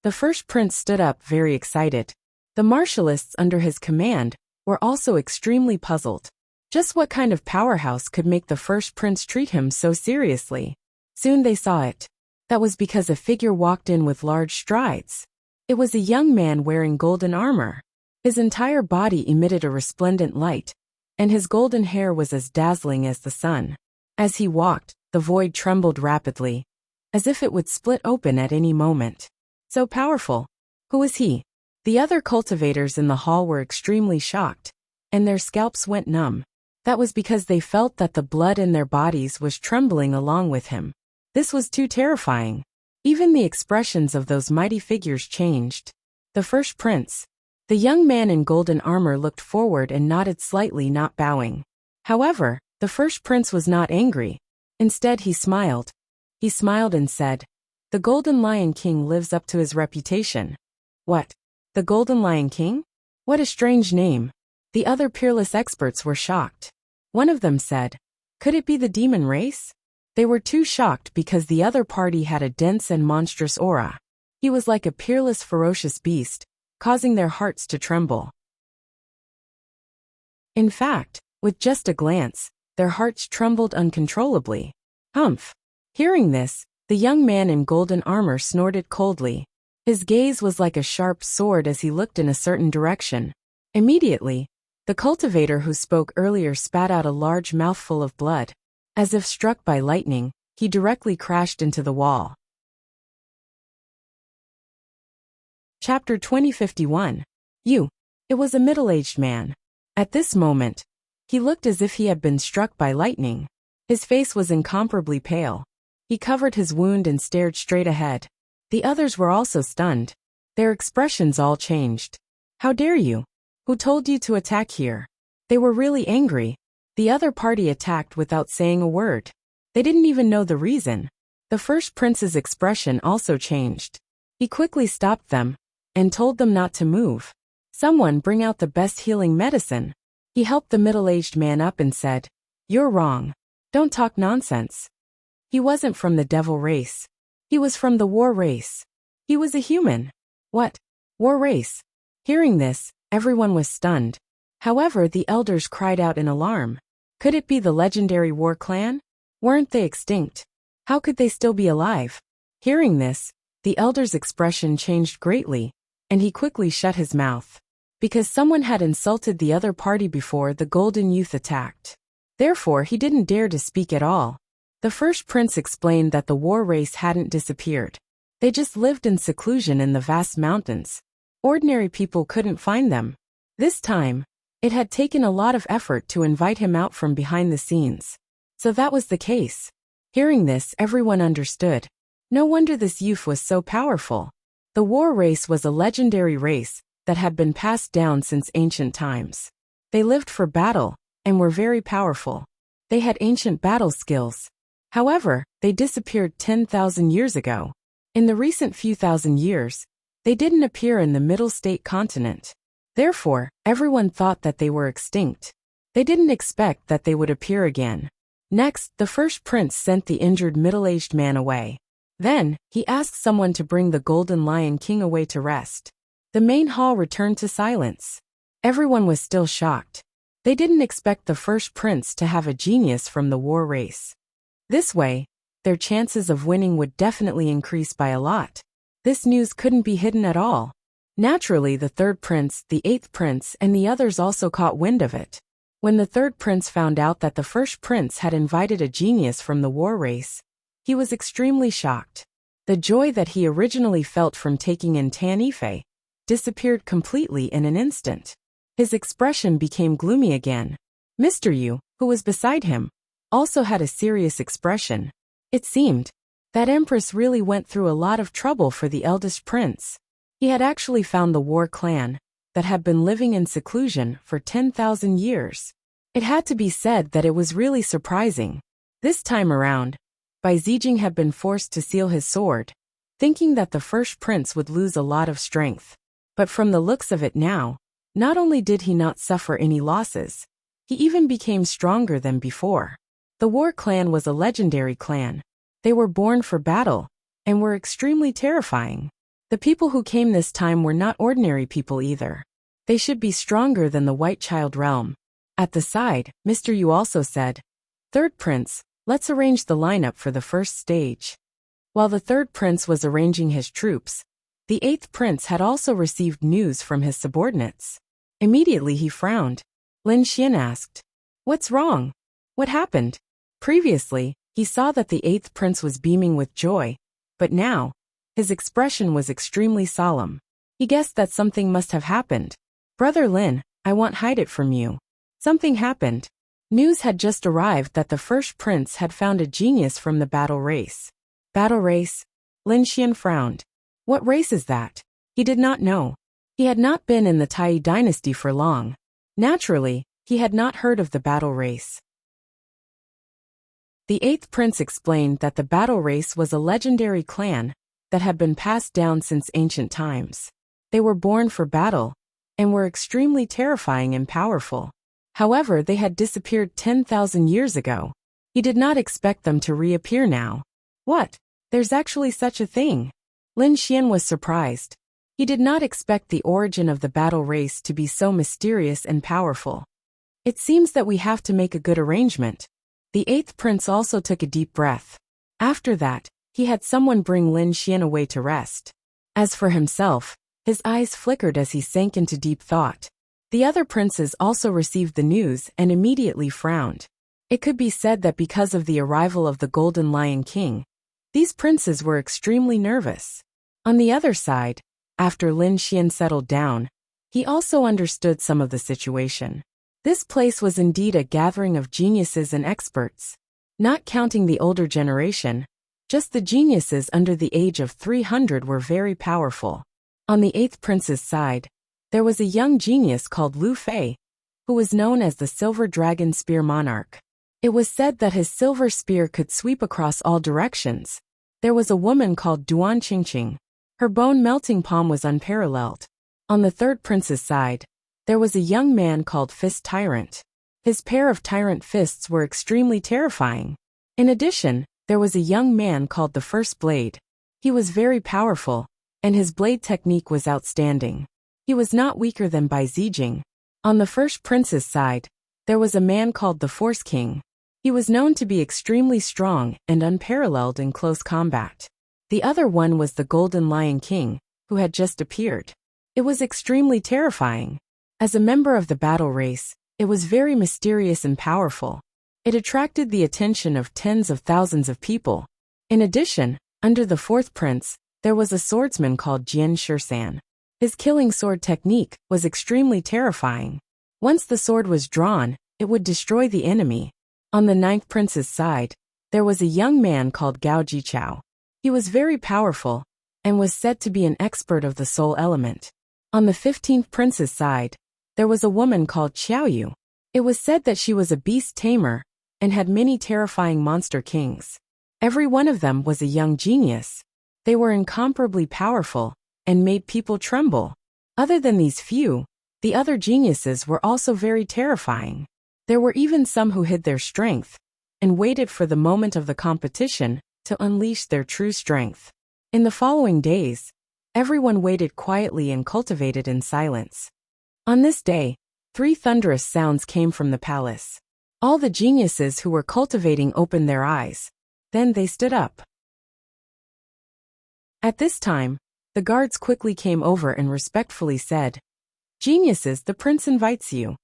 The 1st prince stood up very excited. The martialists under his command were also extremely puzzled. Just what kind of powerhouse could make the first prince treat him so seriously? Soon they saw it. That was because a figure walked in with large strides. It was a young man wearing golden armor. His entire body emitted a resplendent light, and his golden hair was as dazzling as the sun. As he walked, the void trembled rapidly, as if it would split open at any moment. So powerful. Who was he? The other cultivators in the hall were extremely shocked, and their scalps went numb. That was because they felt that the blood in their bodies was trembling along with him. This was too terrifying. Even the expressions of those mighty figures changed. The first prince. The young man in golden armor looked forward and nodded slightly, not bowing. However, the first prince was not angry. Instead, he smiled. He smiled and said, "The Golden Lion King lives up to his reputation." What? The Golden Lion King? What a strange name. The other peerless experts were shocked. One of them said, "Could it be the demon race?" They were too shocked because the other party had a dense and monstrous aura. He was like a peerless, ferocious beast, causing their hearts to tremble. In fact, with just a glance, their hearts trembled uncontrollably. Humph! Hearing this, the young man in golden armor snorted coldly. His gaze was like a sharp sword as he looked in a certain direction. Immediately, the cultivator who spoke earlier spat out a large mouthful of blood. As if struck by lightning, he directly crashed into the wall. Chapter 2051. It was a middle-aged man. At this moment, he looked as if he had been struck by lightning. His face was incomparably pale. He covered his wound and stared straight ahead. The others were also stunned. Their expressions all changed. "How dare you? Who told you to attack here?" They were really angry. The other party attacked without saying a word. They didn't even know the reason. The first prince's expression also changed. He quickly stopped them and told them not to move. "Someone bring out the best healing medicine." He helped the middle-aged man up and said, "You're wrong. Don't talk nonsense." He wasn't from the devil race. He was from the war race. He was a human. What? War race? Hearing this, everyone was stunned. However, the elders cried out in alarm. Could it be the legendary war clan? Weren't they extinct? How could they still be alive? Hearing this, the elder's expression changed greatly, and he quickly shut his mouth. Because someone had insulted the other party before the golden youth attacked. Therefore, he didn't dare to speak at all. The first prince explained that the war race hadn't disappeared. They just lived in seclusion in the vast mountains. Ordinary people couldn't find them. This time, it had taken a lot of effort to invite him out from behind the scenes. So that was the case. Hearing this, everyone understood. No wonder this youth was so powerful. The war race was a legendary race that had been passed down since ancient times. They lived for battle and were very powerful. They had ancient battle skills. However, they disappeared 10,000 years ago. In the recent few thousand years, they didn't appear in the Middle State continent. Therefore, everyone thought that they were extinct. They didn't expect that they would appear again. Next, the first prince sent the injured middle-aged man away. Then, he asked someone to bring the Golden Lion King away to rest. The main hall returned to silence. Everyone was still shocked. They didn't expect the first prince to have a genius from the war race. This way, their chances of winning would definitely increase by a lot. This news couldn't be hidden at all. Naturally, the third prince, the eighth prince, and the others also caught wind of it. When the third prince found out that the first prince had invited a genius from the war race, he was extremely shocked. The joy that he originally felt from taking in Tanife disappeared completely in an instant. His expression became gloomy again. Mr. Yu, who was beside him, also had a serious expression. It seemed that Empress really went through a lot of trouble for the eldest prince. He had actually found the war clan that had been living in seclusion for 10,000 years. It had to be said that it was really surprising. This time around, Bai Zijing had been forced to seal his sword, thinking that the first prince would lose a lot of strength. But from the looks of it now, not only did he not suffer any losses, he even became stronger than before. The war clan was a legendary clan. They were born for battle, and were extremely terrifying. The people who came this time were not ordinary people either. They should be stronger than the White Child realm. At the side, Mr. Yu also said, "Third Prince, let's arrange the lineup for the first stage." While the third prince was arranging his troops, the eighth prince had also received news from his subordinates. Immediately he frowned. Lin Xian asked, "What's wrong? What happened?" Previously, he saw that the eighth prince was beaming with joy, but now, his expression was extremely solemn. He guessed that something must have happened. "Brother Lin, I won't hide it from you. Something happened." News had just arrived that the first prince had found a genius from the battle race. Battle race? Lin Xian frowned. What race is that? He did not know. He had not been in the Tai dynasty for long. Naturally, he had not heard of the battle race. The eighth prince explained that the battle race was a legendary clan that had been passed down since ancient times. They were born for battle and were extremely terrifying and powerful. However, they had disappeared 10,000 years ago. He did not expect them to reappear now. What? There's actually such a thing? Lin Xian was surprised. He did not expect the origin of the battle race to be so mysterious and powerful. It seems that we have to make a good arrangement. The eighth prince also took a deep breath. After that, he had someone bring Lin Xian away to rest. As for himself, his eyes flickered as he sank into deep thought. The other princes also received the news and immediately frowned. It could be said that because of the arrival of the Golden Lion King, these princes were extremely nervous. On the other side, after Lin Xian settled down, he also understood some of the situation. This place was indeed a gathering of geniuses and experts. Not counting the older generation, just the geniuses under the age of 300 were very powerful. On the eighth prince's side, there was a young genius called Lu Fei, who was known as the Silver Dragon Spear Monarch. It was said that his silver spear could sweep across all directions. There was a woman called Duan Qingqing. Her bone-melting palm was unparalleled. On the third prince's side, there was a young man called Fist Tyrant. His pair of tyrant fists were extremely terrifying. In addition, there was a young man called the First Blade. He was very powerful, and his blade technique was outstanding. He was not weaker than Bai Zijing. On the first prince's side, there was a man called the Force King. He was known to be extremely strong and unparalleled in close combat. The other one was the Golden Lion King, who had just appeared. It was extremely terrifying. As a member of the battle race, it was very mysterious and powerful. It attracted the attention of tens of thousands of people. In addition, under the fourth prince, there was a swordsman called Jian Shisan. His killing sword technique was extremely terrifying. Once the sword was drawn, it would destroy the enemy. On the ninth prince's side, there was a young man called Gao Jichao. He was very powerful, and was said to be an expert of the soul element. On the 15th prince's side, there was a woman called Xiaoyu. It was said that she was a beast tamer, and had many terrifying monster kings. Every one of them was a young genius. They were incomparably powerful, and made people tremble. Other than these few, the other geniuses were also very terrifying. There were even some who hid their strength, and waited for the moment of the competition to unleash their true strength. In the following days, everyone waited quietly and cultivated in silence. On this day, 3 thunderous sounds came from the palace. All the geniuses who were cultivating opened their eyes. Then they stood up. At this time, the guards quickly came over and respectfully said, "Geniuses, the prince invites you.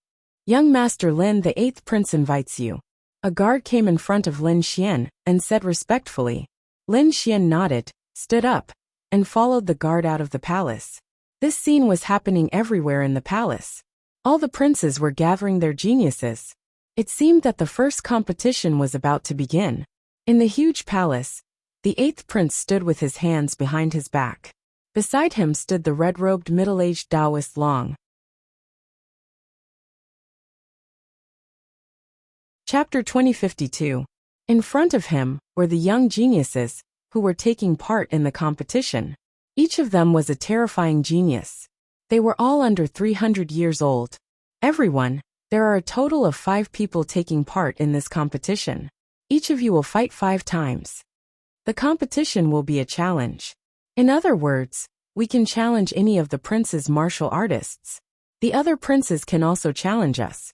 Young Master Lin, the 8th prince invites you." A guard came in front of Lin Xian and said respectfully. Lin Xian nodded, stood up, and followed the guard out of the palace. This scene was happening everywhere in the palace. All the princes were gathering their geniuses. It seemed that the first competition was about to begin. In the huge palace, the 8th prince stood with his hands behind his back. Beside him stood the red-robed middle-aged Taoist Long. Chapter 2052. In front of him were the young geniuses who were taking part in the competition. Each of them was a terrifying genius. They were all under 300 years old. Everyone, there are a total of 5 people taking part in this competition. Each of you will fight 5 times. The competition will be a challenge. In other words, we can challenge any of the prince's martial artists. The other princes can also challenge us.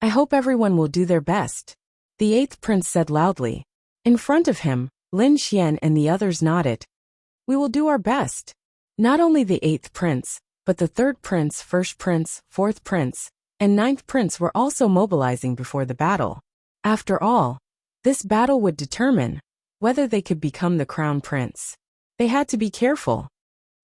I hope everyone will do their best. The 8th prince said loudly. In front of him, Lin Xian and the others nodded. We will do our best. Not only the 8th prince, but the 3rd prince, 1st prince, 4th prince, and 9th prince were also mobilizing before the battle. After all, this battle would determine whether they could become the crown prince. They had to be careful.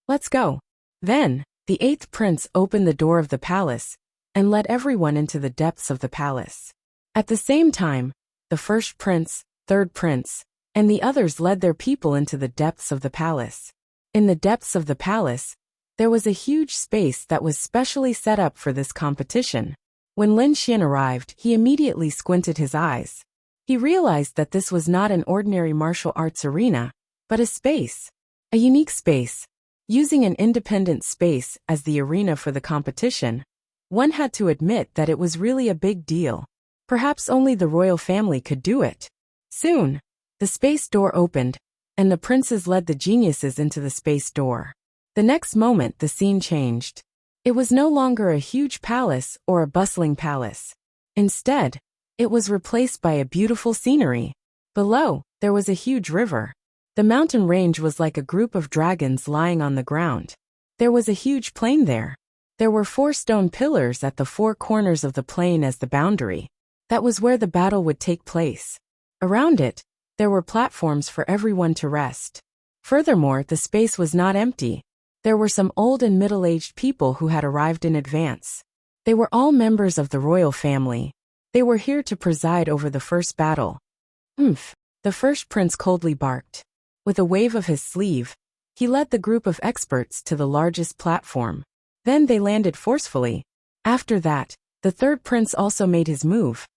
Let's go. Then, the 8th prince opened the door of the palace and led everyone into the depths of the palace. At the same time, the 1st prince, 3rd prince, and the others led their people into the depths of the palace. In the depths of the palace, there was a huge space that was specially set up for this competition. When Lin Xian arrived, he immediately squinted his eyes. He realized that this was not an ordinary martial arts arena, but a space. A unique space. Using an independent space as the arena for the competition, one had to admit that it was really a big deal. Perhaps only the royal family could do it. Soon, the space door opened, and the princes led the geniuses into the space door. The next moment the scene changed. It was no longer a huge palace or a bustling palace. Instead, it was replaced by a beautiful scenery. Below, there was a huge river. The mountain range was like a group of dragons lying on the ground. There was a huge plain there. There were 4 stone pillars at the 4 corners of the plain as the boundary. That was where the battle would take place. Around it, there were platforms for everyone to rest. Furthermore, the space was not empty. There were some old and middle-aged people who had arrived in advance. They were all members of the royal family. They were here to preside over the first battle. Humph, the 1st prince coldly barked. With a wave of his sleeve, he led the group of experts to the largest platform. Then they landed forcefully. After that, the 3rd prince also made his move.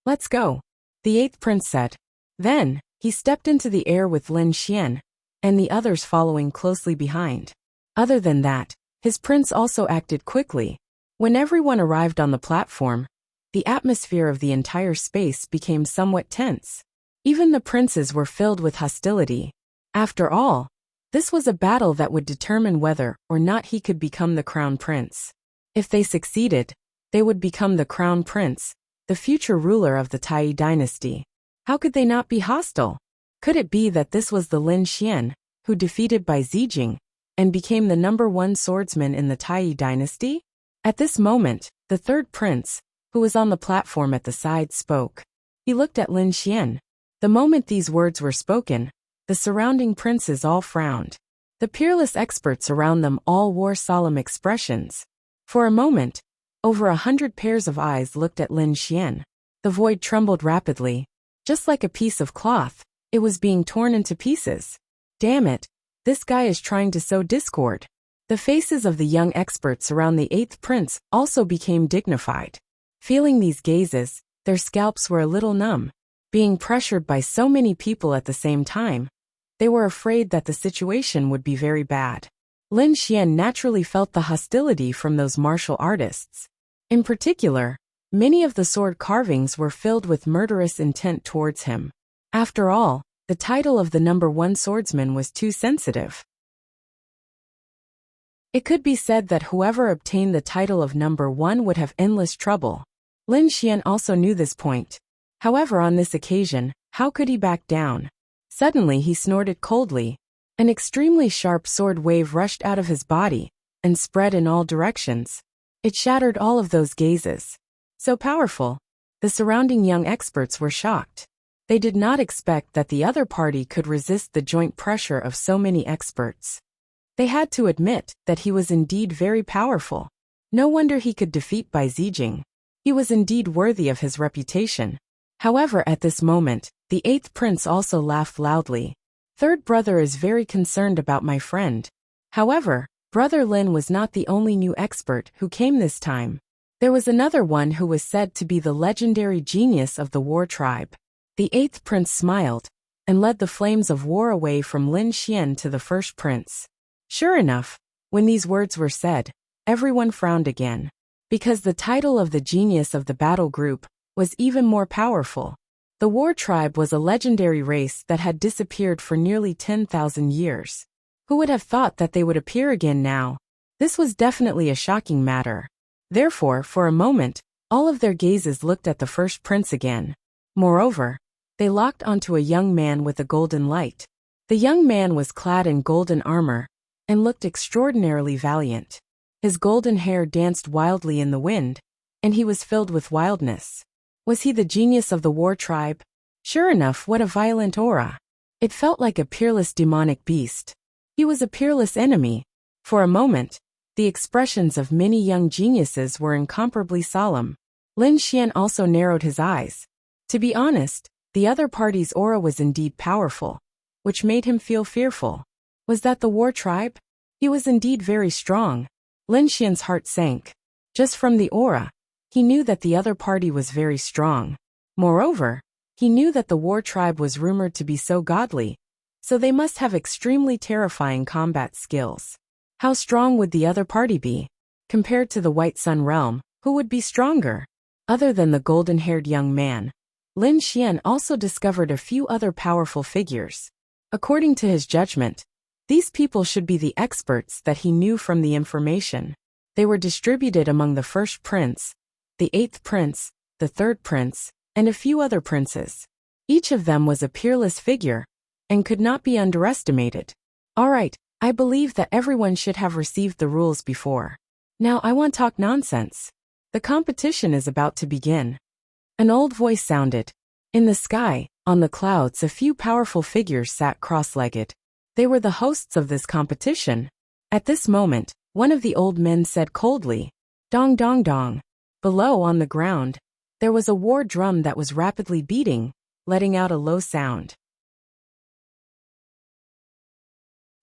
Let's go, the 8th prince said. Then, he stepped into the air with Lin Xian, and the others following closely behind. Other than that, his prince also acted quickly. When everyone arrived on the platform, the atmosphere of the entire space became somewhat tense. Even the princes were filled with hostility. After all, this was a battle that would determine whether or not he could become the crown prince. If they succeeded, they would become the crown prince, the future ruler of the Tai dynasty. How could they not be hostile? Could it be that this was the Lin Xian, who defeated Bai Zijing, and became the #1 swordsman in the Tai dynasty? At this moment, the 3rd prince, who was on the platform at the side, spoke. He looked at Lin Xian. The moment these words were spoken, the surrounding princes all frowned. The peerless experts around them all wore solemn expressions. For a moment, over 100 pairs of eyes looked at Lin Xian. The void trembled rapidly. Just like a piece of cloth, it was being torn into pieces. Damn it, this guy is trying to sow discord. The faces of the young experts around the 8th prince also became dignified. Feeling these gazes, their scalps were a little numb. Being pressured by so many people at the same time, they were afraid that the situation would be very bad. Lin Xian naturally felt the hostility from those martial artists. In particular, many of the sword carvings were filled with murderous intent towards him. After all, the title of the #1 swordsman was too sensitive. It could be said that whoever obtained the title of #1 would have endless trouble. Lin Xian also knew this point. However, on this occasion, how could he back down? Suddenly he snorted coldly. An extremely sharp sword wave rushed out of his body and spread in all directions. It shattered all of those gazes. So powerful. The surrounding young experts were shocked. They did not expect that the other party could resist the joint pressure of so many experts. They had to admit that he was indeed very powerful. No wonder he could defeat Bai Zijing. He was indeed worthy of his reputation. However, at this moment, the 8th prince also laughed loudly. 3rd brother is very concerned about my friend. However, Brother Lin was not the only new expert who came this time. There was another one who was said to be the legendary genius of the war tribe. The 8th prince smiled and led the flames of war away from Lin Xian to the 1st prince. Sure enough, when these words were said, everyone frowned again. Because the title of the genius of the battle group was even more powerful. The war tribe was a legendary race that had disappeared for nearly 10,000 years. Who would have thought that they would appear again now? This was definitely a shocking matter. Therefore, for a moment, all of their gazes looked at the first prince again. Moreover, they locked onto a young man with a golden light. The young man was clad in golden armor and looked extraordinarily valiant. His golden hair danced wildly in the wind, and he was filled with wildness. Was he the genius of the war tribe? Sure enough, what a violent aura. It felt like a peerless demonic beast. He was a peerless enemy. For a moment, the expressions of many young geniuses were incomparably solemn. Lin Xian also narrowed his eyes. To be honest, the other party's aura was indeed powerful, which made him feel fearful. Was that the war tribe? He was indeed very strong. Lin Xian's heart sank. Just from the aura, he knew that the other party was very strong. Moreover, he knew that the war tribe was rumored to be so godly, so they must have extremely terrifying combat skills. How strong would the other party be? Compared to the White Sun realm, who would be stronger? Other than the golden-haired young man, Lin Xian also discovered a few other powerful figures. According to his judgment, these people should be the experts that he knew from the information. They were distributed among the first prince, the 8th prince, the 3rd prince, and a few other princes. Each of them was a peerless figure and could not be underestimated. Alright, I believe that everyone should have received the rules before. Now I won't talk nonsense. The competition is about to begin. An old voice sounded. In the sky, on the clouds, a few powerful figures sat cross-legged. They were the hosts of this competition. At this moment, one of the old men said coldly, "Dong dong dong." Below on the ground, there was a war drum that was rapidly beating, letting out a low sound.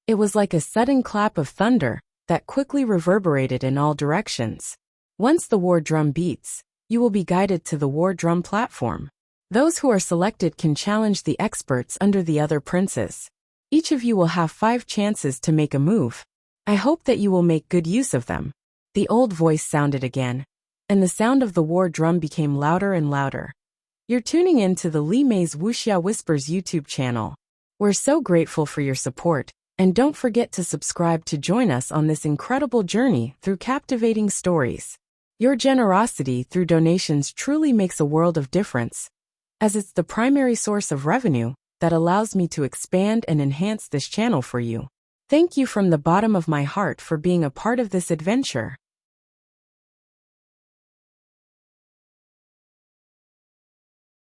It was like a sudden clap of thunder that quickly reverberated in all directions. Once the war drum beats, you will be guided to the war drum platform. Those who are selected can challenge the experts under the other princes. Each of you will have 5 chances to make a move. I hope that you will make good use of them. The old voice sounded again, and the sound of the war drum became louder and louder. You're tuning in to the Li Mei's Wuxia Whispers YouTube channel. We're so grateful for your support, and don't forget to subscribe to join us on this incredible journey through captivating stories. Your generosity through donations truly makes a world of difference, as it's the primary source of revenue that allows me to expand and enhance this channel for you. Thank you from the bottom of my heart for being a part of this adventure.